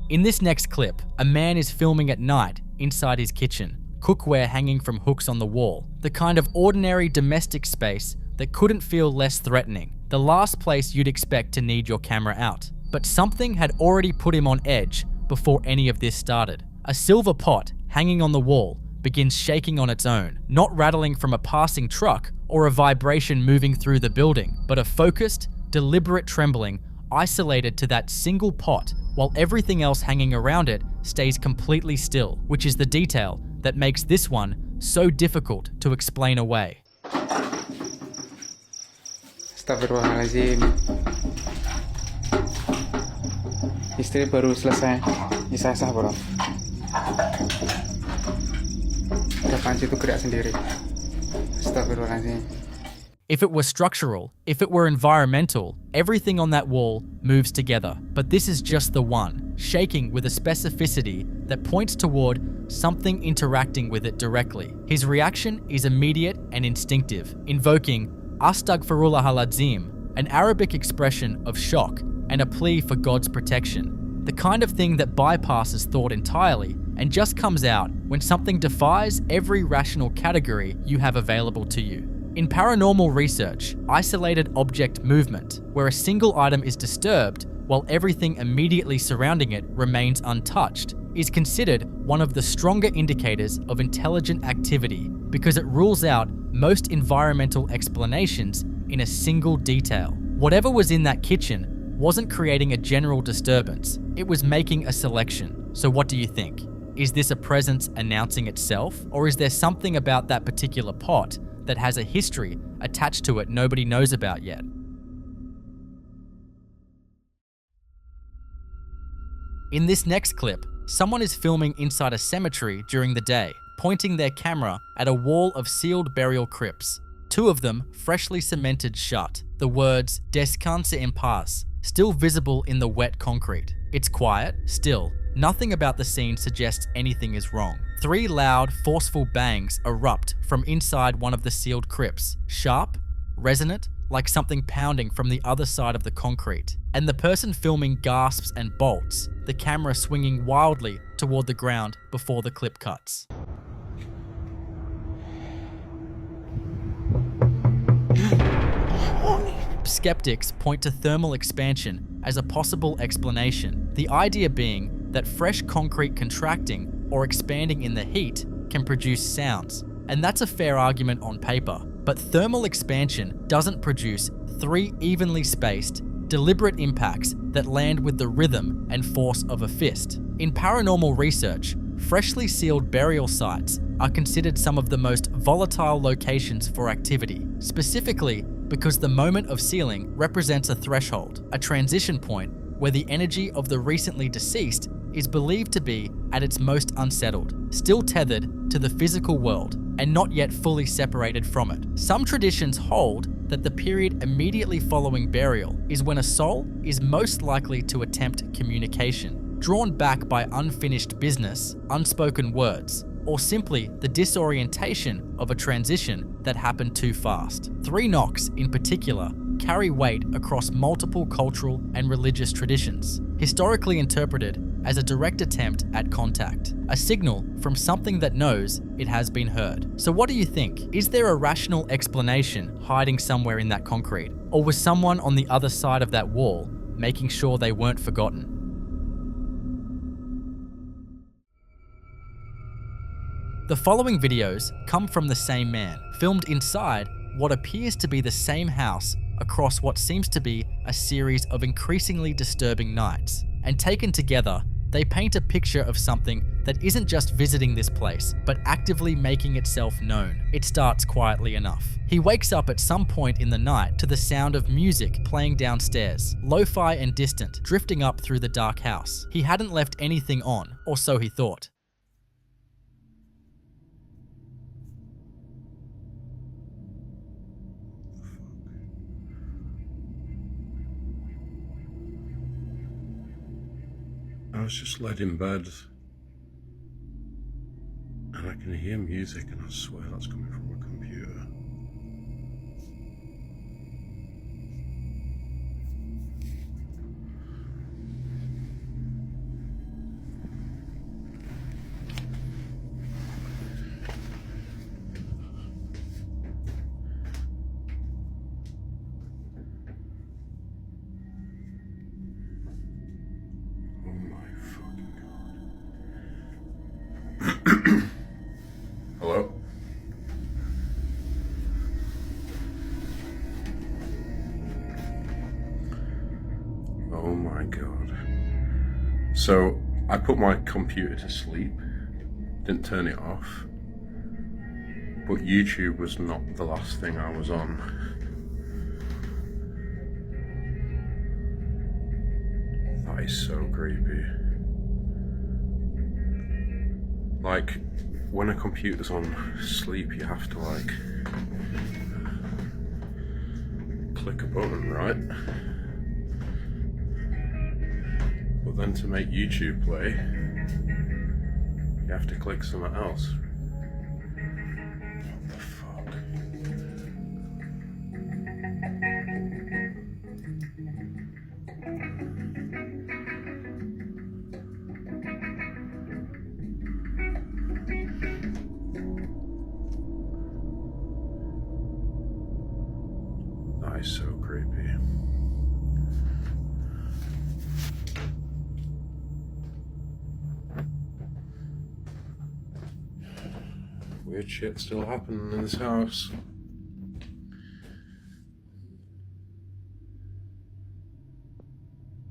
In this next clip, a man is filming at night inside his kitchen, cookware hanging from hooks on the wall, the kind of ordinary domestic space that couldn't feel less threatening, the last place you'd expect to need your camera out. But something had already put him on edge before any of this started. A silver pot hanging on the wall begins shaking on its own, not rattling from a passing truck or a vibration moving through the building, but a focused, deliberate trembling isolated to that single pot, while everything else hanging around it stays completely still, which is the detail that makes this one so difficult to explain away. Astagfirullahaladzim. Istri baru selesai isah-isah bro. Udah panci itu gerak sendiri. Astagfirullahaladzim. If it were structural, if it were environmental, everything on that wall moves together. But this is just the one, shaking with a specificity that points toward something interacting with it directly. His reaction is immediate and instinctive, invoking Astaghfirullahaladzim, an Arabic expression of shock and a plea for God's protection. The kind of thing that bypasses thought entirely and just comes out when something defies every rational category you have available to you. In paranormal research, isolated object movement, where a single item is disturbed while everything immediately surrounding it remains untouched, is considered one of the stronger indicators of intelligent activity because it rules out most environmental explanations in a single detail. Whatever was in that kitchen wasn't creating a general disturbance, it was making a selection. So what do you think? Is this a presence announcing itself, or is there something about that particular pot that has a history attached to it nobody knows about yet? In this next clip, someone is filming inside a cemetery during the day, pointing their camera at a wall of sealed burial crypts, 2 of them freshly cemented shut, the words "Descanse en paz" still visible in the wet concrete. It's quiet, still. Nothing about the scene suggests anything is wrong. 3 loud, forceful bangs erupt from inside one of the sealed crypts, sharp, resonant, like something pounding from the other side of the concrete. And the person filming gasps and bolts, the camera swinging wildly toward the ground before the clip cuts. Skeptics point to thermal expansion as a possible explanation, the idea being that fresh concrete contracting or expanding in the heat can produce sounds. And that's a fair argument on paper. But thermal expansion doesn't produce 3 evenly spaced, deliberate impacts that land with the rhythm and force of a fist. In paranormal research, freshly sealed burial sites are considered some of the most volatile locations for activity, specifically because the moment of sealing represents a threshold, a transition point where the energy of the recently deceased is believed to be at its most unsettled, still tethered to the physical world and not yet fully separated from it. Some traditions hold that the period immediately following burial is when a soul is most likely to attempt communication, drawn back by unfinished business, unspoken words, or simply the disorientation of a transition that happened too fast. 3 knocks, in particular, carry weight across multiple cultural and religious traditions, historically interpreted as a direct attempt at contact, a signal from something that knows it has been heard. So what do you think? Is there a rational explanation hiding somewhere in that concrete? Or was someone on the other side of that wall making sure they weren't forgotten? The following videos come from the same man, filmed inside what appears to be the same house across what seems to be a series of increasingly disturbing nights. And taken together, they paint a picture of something that isn't just visiting this place, but actively making itself known. It starts quietly enough. He wakes up at some point in the night to the sound of music playing downstairs, lo-fi and distant, drifting up through the dark house. He hadn't left anything on, or so he thought. I was just laid in bed and I can hear music, and I swear that's coming from a computer. Hello? Oh my god. So, I put my computer to sleep, didn't turn it off, but YouTube was not the last thing I was on. That is so creepy. Like, when a computer's on sleep, you have to like click a button, right? But then to make YouTube play, you have to click something else. What the fuck? That is so creepy. Weird shit still happening in this house.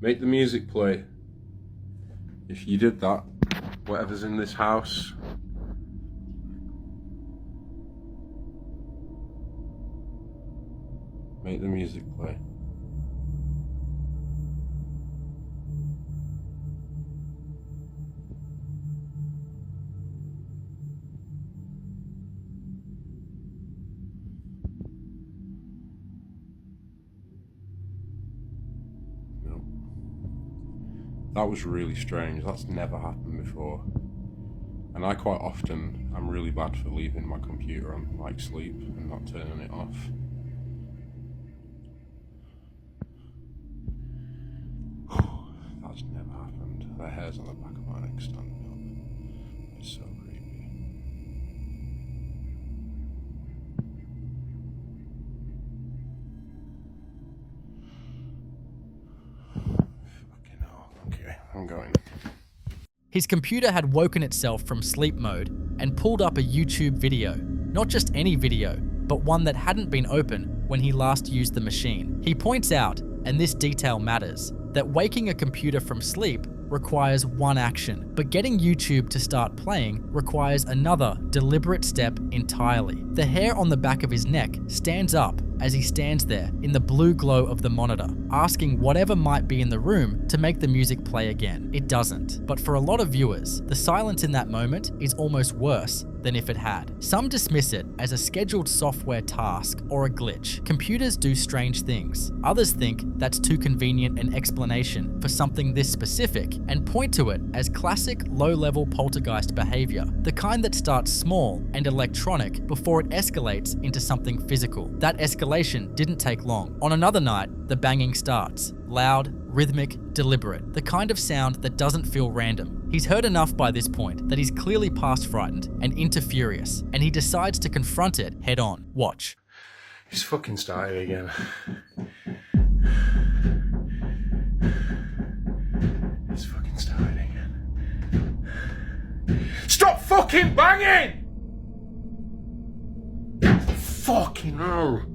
Make the music play. If you did that, whatever's in this house, make the music play. No. That was really strange. That's never happened before. And I quite often, I'm really bad for leaving my computer on like sleep and not turning it off. That's never happened. The hairs on the back of my neck standing up. It's so creepy. Fucking hell. Okay, I'm going. His computer had woken itself from sleep mode and pulled up a YouTube video. Not just any video, but one that hadn't been open when he last used the machine. He points out, and this detail matters, that waking a computer from sleep requires one action, but getting YouTube to start playing requires another deliberate step entirely. The hair on the back of his neck stands up as he stands there in the blue glow of the monitor, asking whatever might be in the room to make the music play again. It doesn't. But for a lot of viewers, the silence in that moment is almost worse than if it had. Some dismiss it as a scheduled software task or a glitch. Computers do strange things. Others think that's too convenient an explanation for something this specific and point to it as classic low-level poltergeist behavior, the kind that starts small and electronic before it escalates into something physical. That escalation didn't take long. On another night, the banging starts. Loud, rhythmic, deliberate, the kind of sound that doesn't feel random. He's heard enough by this point that he's clearly past frightened and into furious, and he decides to confront it head on. Watch. He's fucking started again. He's fucking started again. Stop fucking banging! Fucking hell.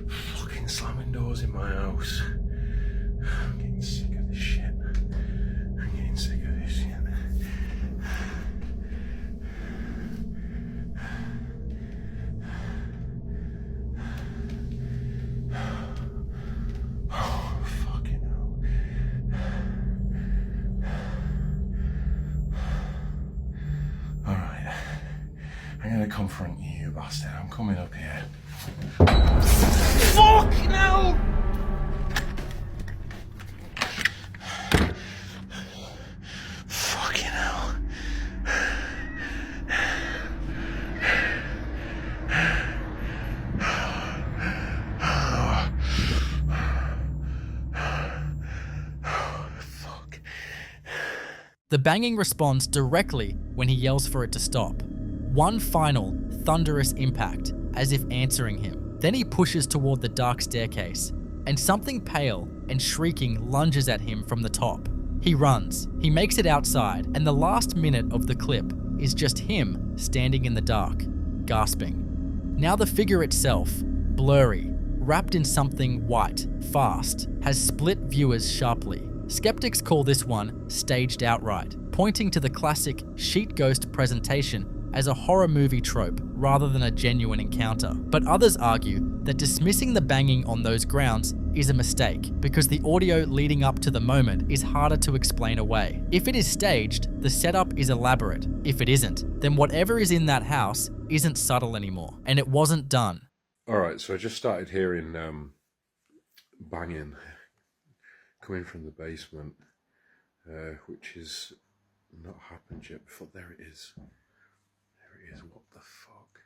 Fucking slamming doors in my house. I'm getting sick of this shit. I'm getting sick of this shit. Oh, fucking hell. Alright. I'm gonna confront you, you bastard. I'm coming up here. Fucking hell! Fucking hell. Fuck. The banging responds directly when he yells for it to stop. One final, thunderous impact, as if answering him. Then he pushes toward the dark staircase, and something pale and shrieking lunges at him from the top. He runs, he makes it outside, and the last minute of the clip is just him standing in the dark, gasping. Now the figure itself, blurry, wrapped in something white, fast, has split viewers sharply. Skeptics call this one staged outright, pointing to the classic sheet ghost presentation as a horror movie trope rather than a genuine encounter. But others argue that dismissing the banging on those grounds is a mistake because the audio leading up to the moment is harder to explain away. If it is staged, the setup is elaborate. If it isn't, then whatever is in that house isn't subtle anymore, and it wasn't done. Alright, so I just started hearing banging coming from the basement, which is not happened yet before. There it is. What the fuck?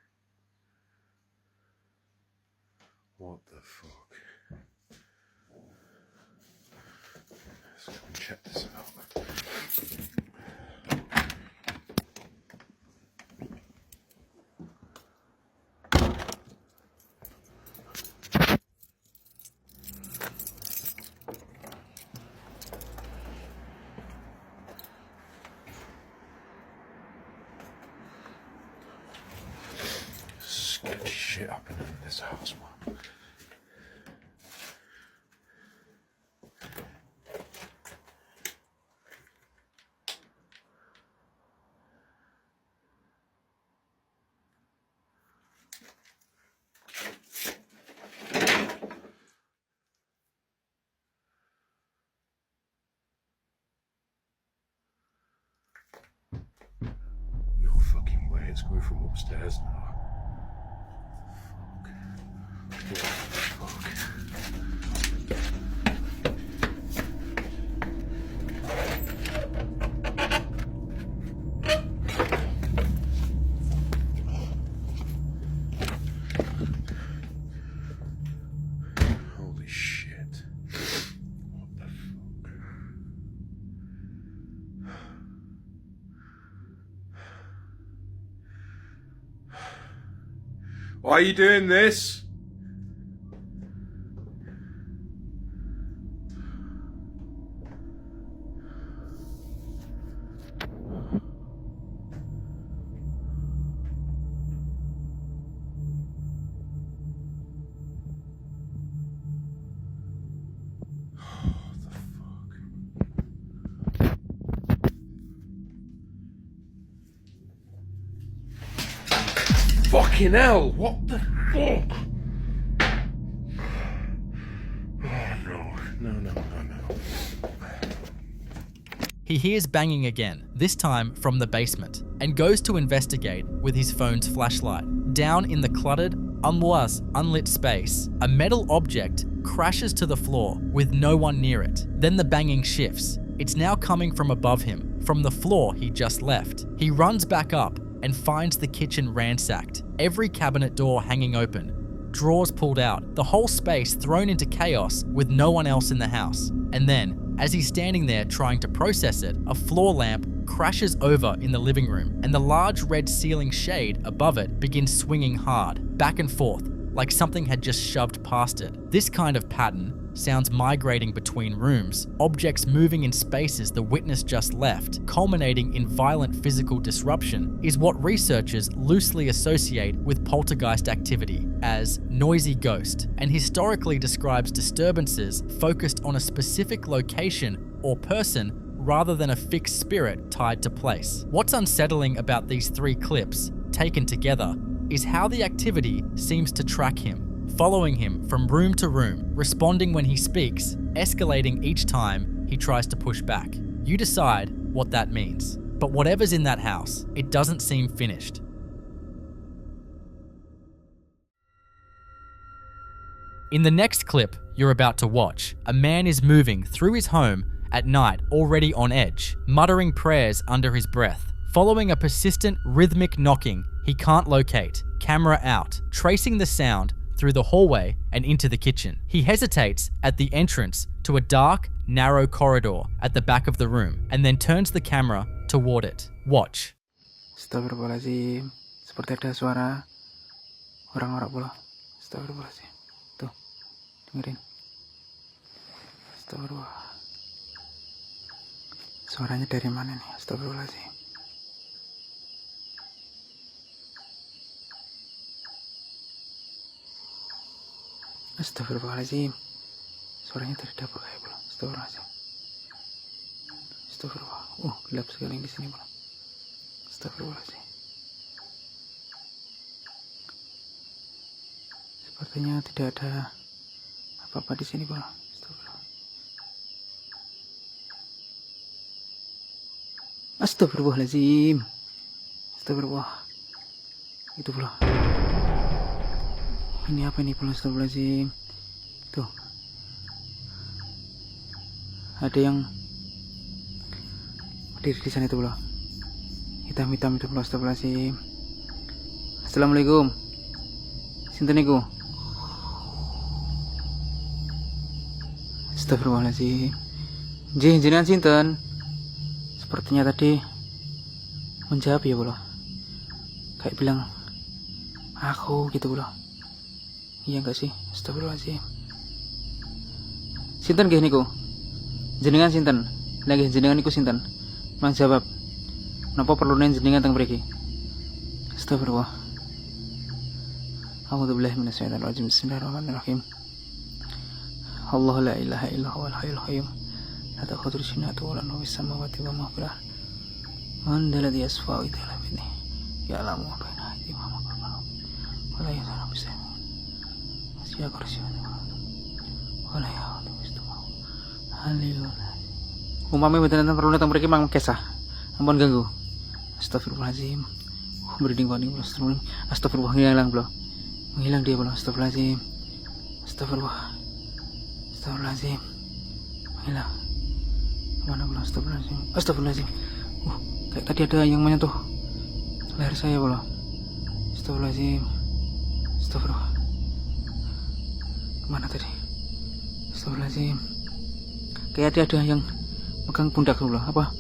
What the fuck? Let's go and check this out. Sketchy shit happening in this house, man. No fucking way, it's coming from upstairs now. What the fuck? Holy shit. What the fuck? Why are you doing this? Fucking hell, what the fuck? Oh no. He hears banging again, this time from the basement, and goes to investigate with his phone's flashlight. Down in the cluttered, unlit space, a metal object crashes to the floor with no one near it. Then the banging shifts. It's now coming from above him, from the floor he just left. He runs back up and finds the kitchen ransacked, every cabinet door hanging open, drawers pulled out, the whole space thrown into chaos with no one else in the house. And then, as he's standing there trying to process it, a floor lamp crashes over in the living room, and the large red ceiling shade above it begins swinging hard, back and forth, like something had just shoved past it. This kind of pattern, sounds migrating between rooms, objects moving in spaces the witness just left, culminating in violent physical disruption, is what researchers loosely associate with poltergeist activity as noisy ghost, and historically describes disturbances focused on a specific location or person rather than a fixed spirit tied to place. What's unsettling about these three clips, taken together, is how the activity seems to track him, following him from room to room, responding when he speaks, escalating each time he tries to push back. You decide what that means. But whatever's in that house, it doesn't seem finished. In the next clip you're about to watch, a man is moving through his home at night, already on edge, muttering prayers under his breath, following a persistent rhythmic knocking he can't locate, camera out, tracing the sound through the hallway and into the kitchen. He hesitates at the entrance to a dark, narrow corridor at the back of the room and then turns the camera toward it. Watch. Astagfirullahaladzim. Seperti ada suara orang-orang pula. Astagfirullahaladzim. Tuh, dengerin. Astagfirullah. Suaranya dari mana nih? Astagfirullahaladzim. Astagfirullahaladzim. Suaranya dari dapur kayak pula. Astagfirullahaladzim. Astagfirullah. Gelap sekali di sini pula. Astagfirullahaladzim. Sepertinya tidak ada apa-apa di sini pula. Astagfirullahaladzim. Astagfirullah. Itu pula. Ini apa ini pula? Astagfirullahaladzim. Tuh. Ada yang berdiri di sana itu pula. Hitam-hitam itu pula. Astagfirullahaladzim. Assalamualaikum. Sinten niku? Astagfirullahaladzim. Jenengan sinten? Sepertinya tadi menjawab ya pula. Kayak bilang aku gitu pula. Iya enggak sih? Astagfirullahaladzim. Sinten nggih niku? Jenengan sinten? Lah nggih jenengan niku sinten? Mang jawab. Napa perlu jenengan teng mriki? Astagfirullah. A'udzubillahi minasyaitonir rajim. Bismillahirrahmanirrahim. Allah la ilaha illa huwal hayyul qayyum. La ta'khudhuhu sinatun wa la nawm fis samawati wa ma fil ardh. Man alladhi yashfa'u illa bi'idznihi. Ya'lamu ma baina aydihim wa ma khalfahum. Wa la yuhituna bi shay'in. Wasi'a kursiyyuhu wa la ya'uduhu hifdhuhuma. Hallelujah. Umame mboten perlu datang mriki mang kesah. Ampun ganggu. Astagfirullahaladzim. Merinding paning. Astagfirullah. Ngilang bro. Menghilang dia bro. Astagfirullahaladzim. Astagfirullah. Astagfirullahaladzim. Menghilang. Mana bro? Astagfirullahaladzim. Astagfirullahaladzim. Kayak tadi ada yang menyentuh leher saya bro. Astagfirullahaladzim. Astagfirullah. Kemana tadi? Astagfirullahaladzim. Kayak ada yang pegang pundak bro. Apa?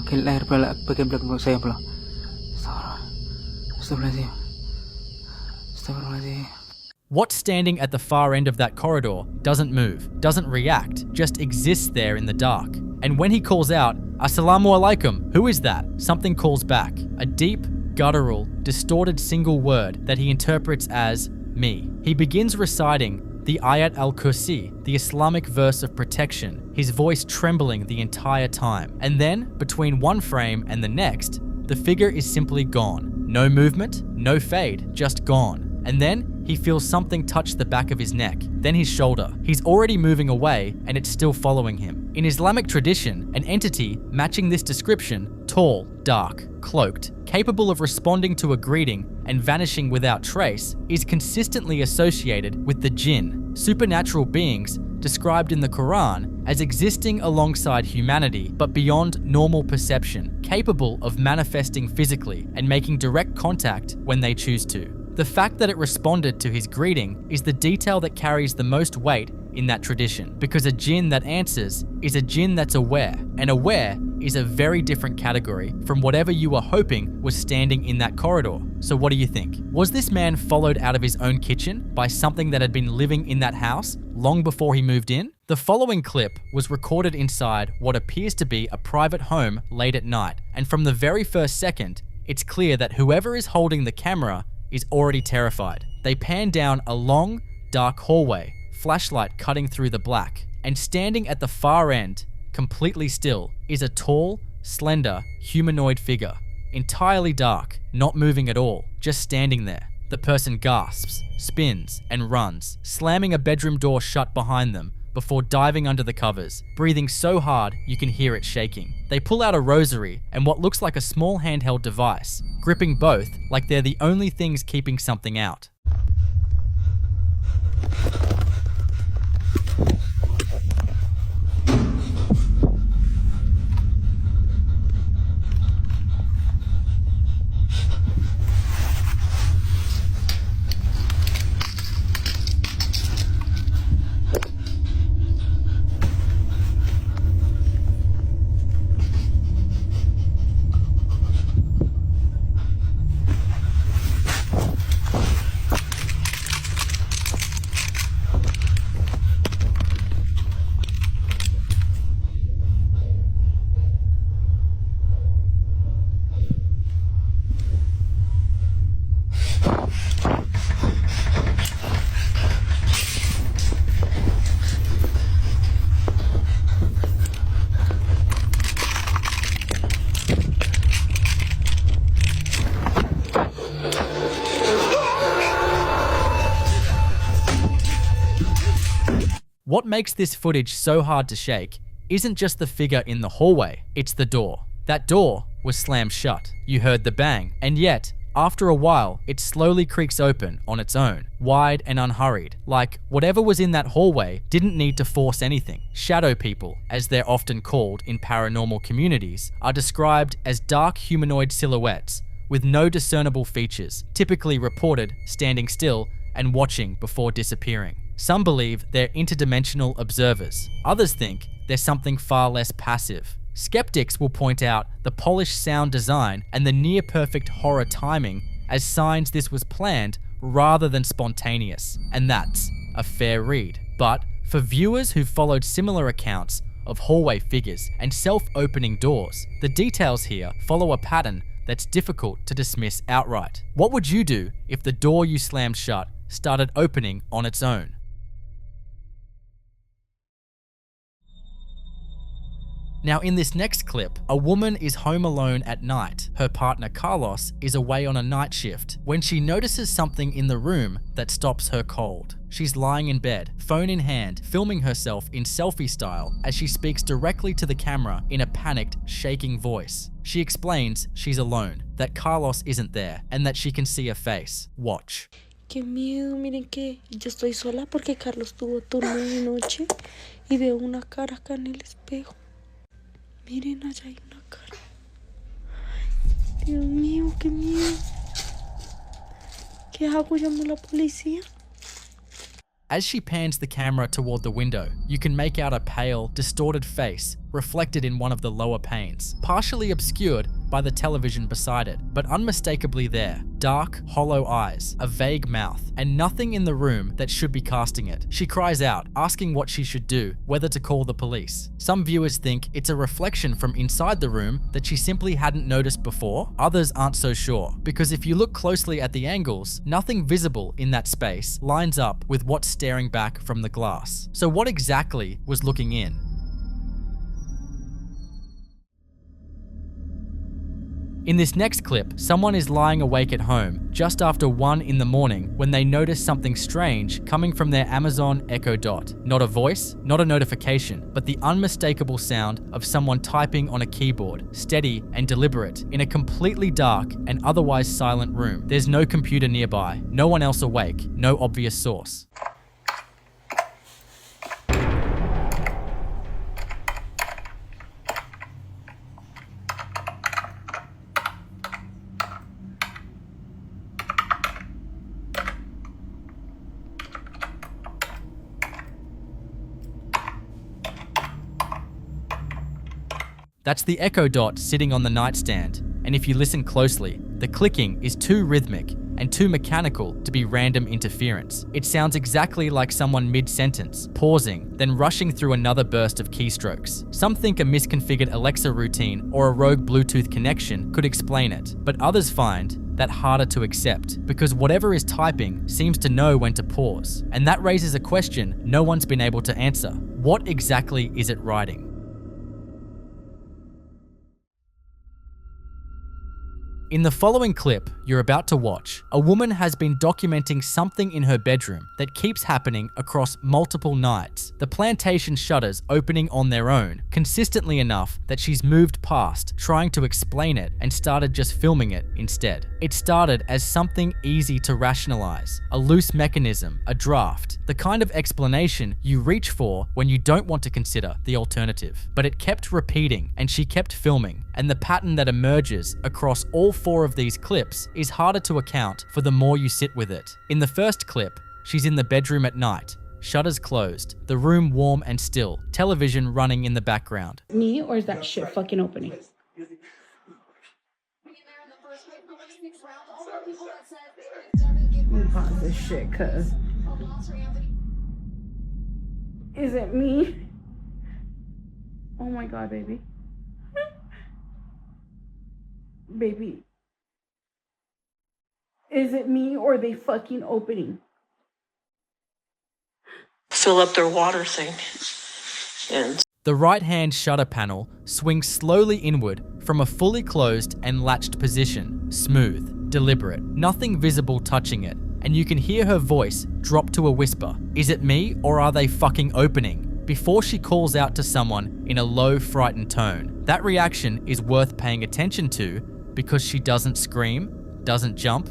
Leher bagian belakang saya bro. Astagfirullahaladzim. Astagfirullahaladzim. What's standing at the far end of that corridor doesn't move, doesn't react, just exists there in the dark. And when he calls out, "Assalamu alaikum," who is that? Something calls back. A deep, guttural, distorted single word that he interprets as me. He begins reciting the Ayat al-Kursi, the Islamic verse of protection, his voice trembling the entire time. And then, between one frame and the next, the figure is simply gone. No movement, no fade, just gone. And then he feels something touch the back of his neck, then his shoulder. He's already moving away and it's still following him. In Islamic tradition, an entity matching this description, tall, dark, cloaked, capable of responding to a greeting and vanishing without trace, is consistently associated with the jinn, supernatural beings described in the Quran as existing alongside humanity but beyond normal perception, capable of manifesting physically and making direct contact when they choose to. The fact that it responded to his greeting is the detail that carries the most weight in that tradition, because a jinn that answers is a jinn that's aware, and aware is a very different category from whatever you were hoping was standing in that corridor. So what do you think? Was this man followed out of his own kitchen by something that had been living in that house long before he moved in? The following clip was recorded inside what appears to be a private home late at night, and from the very first second, it's clear that whoever is holding the camera is already terrified. They pan down a long, dark hallway, flashlight cutting through the black, and standing at the far end, completely still, is a tall, slender, humanoid figure, entirely dark, not moving at all, just standing there. The person gasps, spins, and runs, slamming a bedroom door shut behind them before diving under the covers, breathing so hard you can hear it shaking. They pull out a rosary and what looks like a small handheld device, gripping both like they're the only things keeping something out. What makes this footage so hard to shake isn't just the figure in the hallway, it's the door. That door was slammed shut. You heard the bang, and yet, after a while, it slowly creaks open on its own, wide and unhurried, like whatever was in that hallway didn't need to force anything. Shadow people, as they're often called in paranormal communities, are described as dark humanoid silhouettes with no discernible features, typically reported standing still and watching before disappearing. Some believe they're interdimensional observers. Others think they're something far less passive. Skeptics will point out the polished sound design and the near-perfect horror timing as signs this was planned rather than spontaneous, and that's a fair read. But for viewers who've followed similar accounts of hallway figures and self-opening doors, the details here follow a pattern that's difficult to dismiss outright. What would you do if the door you slammed shut started opening on its own? Now in this next clip, a woman is home alone at night. Her partner Carlos is away on a night shift when she notices something in the room that stops her cold. She's lying in bed, phone in hand, filming herself in selfie style as she speaks directly to the camera in a panicked, shaking voice. She explains she's alone, that Carlos isn't there, and that she can see a face. Watch. Qué miedo, miren que yo estoy sola porque Carlos tuvo turno de noche y veo una cara acá en el espejo. Miren, allá hay una cara. Dios mío, qué miedo. ¿Qué hago? ¿Llamo a la policía? As she pans the camera toward the window, you can make out a pale, distorted face reflected in one of the lower panes, partially obscured by the television beside it, but unmistakably there. Dark, hollow eyes, a vague mouth, and nothing in the room that should be casting it. She cries out, asking what she should do, whether to call the police. Some viewers think it's a reflection from inside the room that she simply hadn't noticed before. Others aren't so sure, because if you look closely at the angles, nothing visible in that space lines up with what's staring back from the glass. So what exactly was looking in? In this next clip, someone is lying awake at home just after 1 in the morning when they notice something strange coming from their Amazon Echo Dot. Not a voice, not a notification, but the unmistakable sound of someone typing on a keyboard, steady and deliberate, in a completely dark and otherwise silent room. There's no computer nearby, no one else awake, no obvious source. That's the Echo Dot sitting on the nightstand, and if you listen closely, the clicking is too rhythmic and too mechanical to be random interference. It sounds exactly like someone mid-sentence, pausing, then rushing through another burst of keystrokes. Some think a misconfigured Alexa routine or a rogue Bluetooth connection could explain it, but others find that harder to accept, because whatever is typing seems to know when to pause. And that raises a question no one's been able to answer. What exactly is it writing? In the following clip you're about to watch, a woman has been documenting something in her bedroom that keeps happening across multiple nights. The plantation shutters opening on their own, consistently enough that she's moved past trying to explain it and started just filming it instead. It started as something easy to rationalize, a loose mechanism, a draft, the kind of explanation you reach for when you don't want to consider the alternative. But it kept repeating and she kept filming, and the pattern that emerges across all 4 of these clips is harder to account for the more you sit with it. In the first clip, she's in the bedroom at night, shutters closed, the room warm and still, television running in the background. Me, or is that shit fucking opening? Let me pause this shit, cuz. Is it me? Oh my god, baby. Baby. Is it me or are they fucking opening? Fill up their water thing. And The right-hand shutter panel swings slowly inward from a fully closed and latched position, smooth, deliberate, nothing visible touching it, and you can hear her voice drop to a whisper. Is it me or are they fucking opening? Before she calls out to someone in a low, frightened tone. That reaction is worth paying attention to because she doesn't scream, doesn't jump,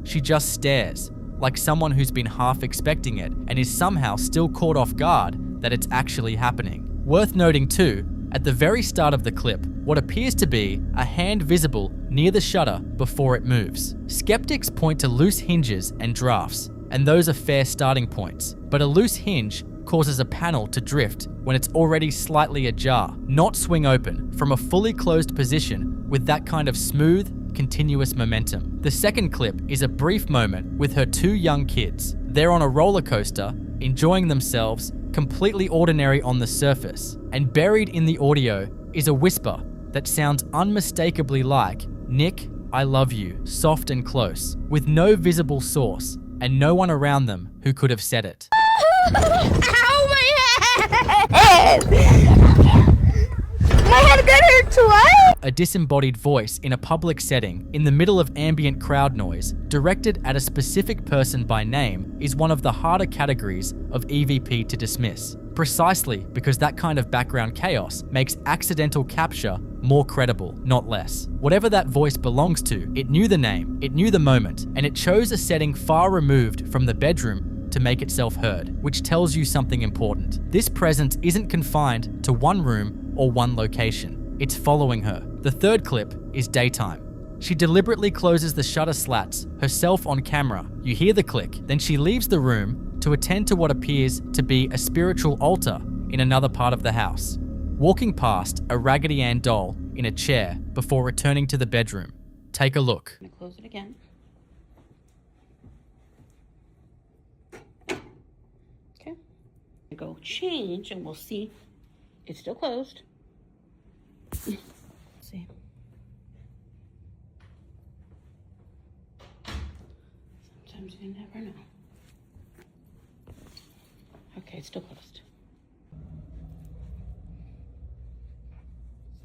she just stares, like someone who's been half expecting it and is somehow still caught off guard that it's actually happening. Worth noting too, at the very start of the clip, what appears to be a hand visible near the shutter before it moves. Skeptics point to loose hinges and drafts, and those are fair starting points, but a loose hinge causes a panel to drift when it's already slightly ajar, not swing open from a fully closed position with that kind of smooth, continuous momentum. The second clip is a brief moment with her 2 young kids. They're on a roller coaster, enjoying themselves, completely ordinary on the surface, and buried in the audio is a whisper that sounds unmistakably like "Nick, I love you," soft and close, with no visible source and no one around them who could have said it. Ow, my head! My head got hurt twice! A disembodied voice in a public setting, in the middle of ambient crowd noise, directed at a specific person by name, is one of the harder categories of EVP to dismiss. Precisely because that kind of background chaos makes accidental capture more credible, not less. Whatever that voice belongs to, it knew the name, it knew the moment, and it chose a setting far removed from the bedroom to make itself heard, which tells you something important. This presence isn't confined to one room or one location. It's following her. The third clip is daytime. She deliberately closes the shutter slats, herself on camera. You hear the click, then she leaves the room to attend to what appears to be a spiritual altar in another part of the house, walking past a Raggedy Ann doll in a chair before returning to the bedroom. Take a look. I'm gonna close it again. Okay. Go change and we'll see. It's still closed. See. Sometimes you never know. Okay, it's still closed.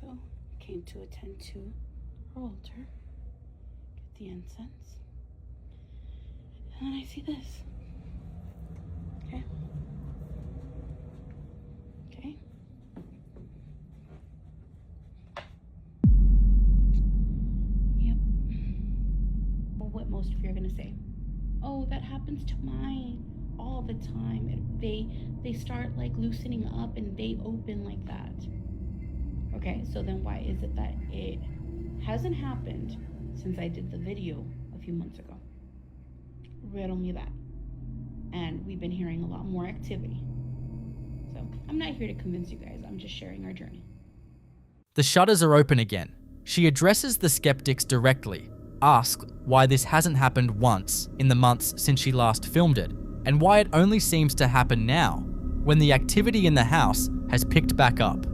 So, came to attend to her altar, get the incense, and then I see this. Okay. Okay. Yep. Well, what most of you are gonna say? Oh, that happens to mine all the time. They start like loosening up and they open like that. Okay, so then why is it that it hasn't happened since I did the video a few months ago? Riddle me that. And we've been hearing a lot more activity. So I'm not here to convince you guys, I'm just sharing our journey. The shutters are open again. She addresses the skeptics directly, asks why this hasn't happened once in the months since she last filmed it, and why it only seems to happen now, when the activity in the house has picked back up.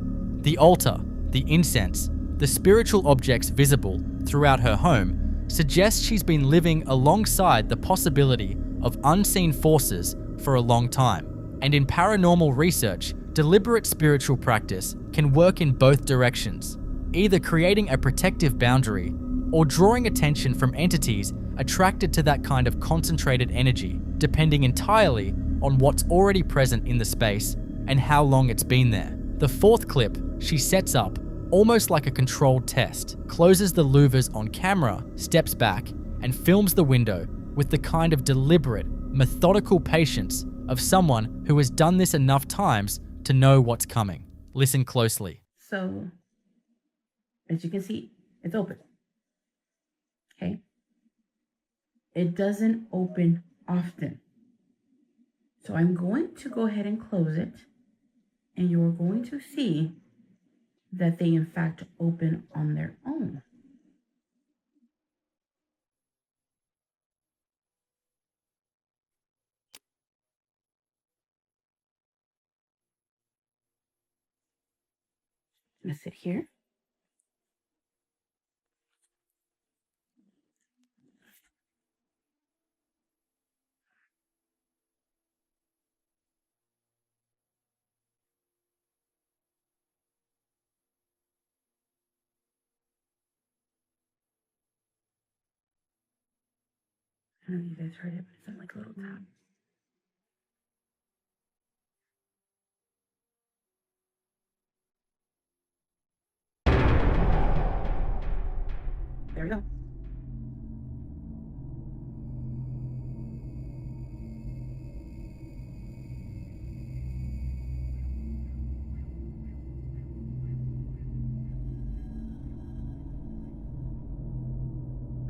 The altar, the incense, the spiritual objects visible throughout her home suggest she's been living alongside the possibility of unseen forces for a long time. And in paranormal research, deliberate spiritual practice can work in both directions, either creating a protective boundary or drawing attention from entities attracted to that kind of concentrated energy, depending entirely on what's already present in the space and how long it's been there. The fourth clip she sets up almost like a controlled test, closes the louvers on camera, steps back, and films the window with the kind of deliberate, methodical patience of someone who has done this enough times to know what's coming. Listen closely. So, as you can see, it's open. Okay? It doesn't open often. So I'm going to go ahead and close it, and you're going to see that they in fact open on their own. I'm gonna sit here. I don't know if you guys heard it, but it's on like a little tap. There we go.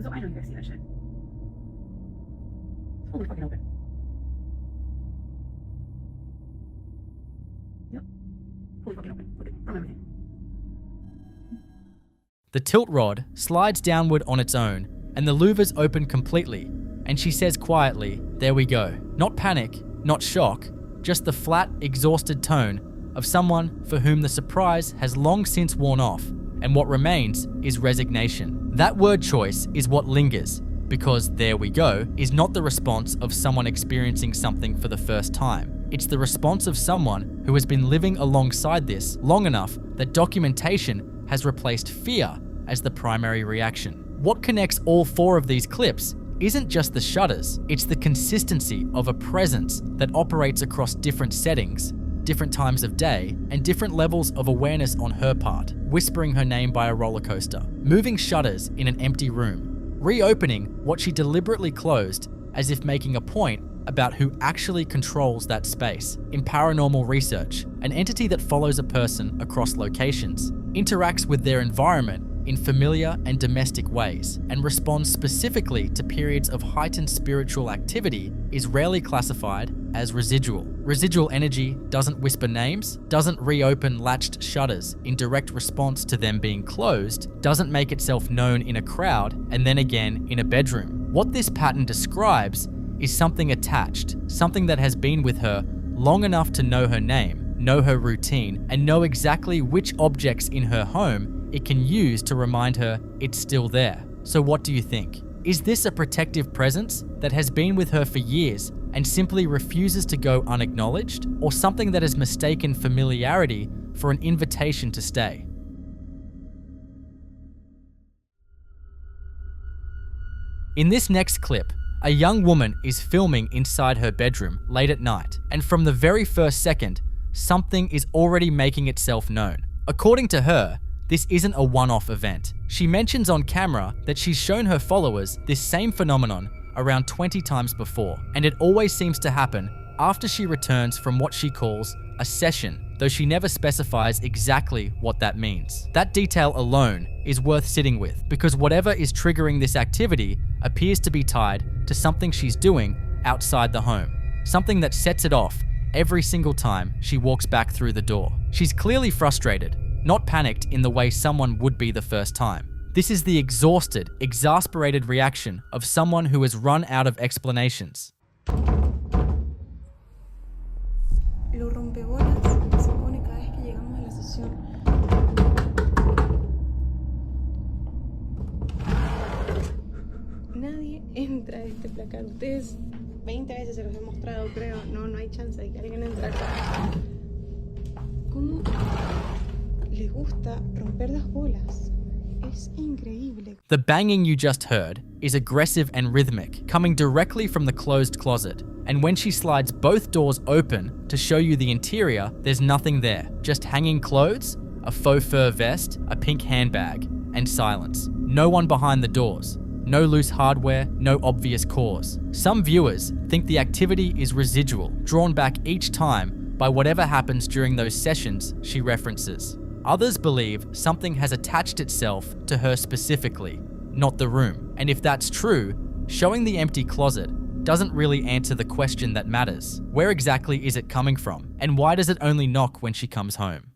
So I know you guys see that shit. It's fully fucking open. Yep. Fully fucking open. Look at from everything. The tilt rod slides downward on its own, and the louvers open completely, and she says quietly, "There we go." Not panic, not shock, just the flat, exhausted tone of someone for whom the surprise has long since worn off, and what remains is resignation. That word choice is what lingers, because "there we go" is not the response of someone experiencing something for the first time. It's the response of someone who has been living alongside this long enough that documentation has replaced fear as the primary reaction. What connects all four of these clips isn't just the shutters, it's the consistency of a presence that operates across different settings, different times of day, and different levels of awareness on her part. Whispering her name by a roller coaster, moving shutters in an empty room, reopening what she deliberately closed as if making a point about who actually controls that space. In paranormal research, an entity that follows a person across locations, interacts with their environment in familiar and domestic ways, and responds specifically to periods of heightened spiritual activity is rarely classified as residual. Residual energy doesn't whisper names, doesn't reopen latched shutters in direct response to them being closed, doesn't make itself known in a crowd and then again in a bedroom. What this pattern describes is something attached, something that has been with her long enough to know her name, know her routine, and know exactly which objects in her home it can use to remind her it's still there. So what do you think? Is this a protective presence that has been with her for years and simply refuses to go unacknowledged, or something that has mistaken familiarity for an invitation to stay? In this next clip, a young woman is filming inside her bedroom late at night, and from the very first second, something is already making itself known. According to her, this isn't a one-off event. She mentions on camera that she's shown her followers this same phenomenon around 20 times before, and it always seems to happen after she returns from what she calls a session, though she never specifies exactly what that means. That detail alone is worth sitting with, because whatever is triggering this activity appears to be tied to something she's doing outside the home, something that sets it off every single time she walks back through the door. She's clearly frustrated, not panicked in the way someone would be the first time. This is the exhausted, exasperated reaction of someone who has run out of explanations. Lo rompebolas se pone cada vez que llegamos a la sesión. Nadie entra a este placar. Ustedes 20 veces se los he mostrado, creo. No hay chance de que alguien entre acá. ¿Cómo le gusta romper las bolas? Es increíble. The banging you just heard is aggressive and rhythmic, coming directly from the closed closet. And when she slides both doors open to show you the interior, there's nothing there. Just hanging clothes, a faux fur vest, a pink handbag, and silence. No one behind the doors. No loose hardware, no obvious cause. Some viewers think the activity is residual, drawn back each time by whatever happens during those sessions she references. Others believe something has attached itself to her specifically, not the room. And if that's true, showing the empty closet doesn't really answer the question that matters. Where exactly is it coming from? And why does it only knock when she comes home?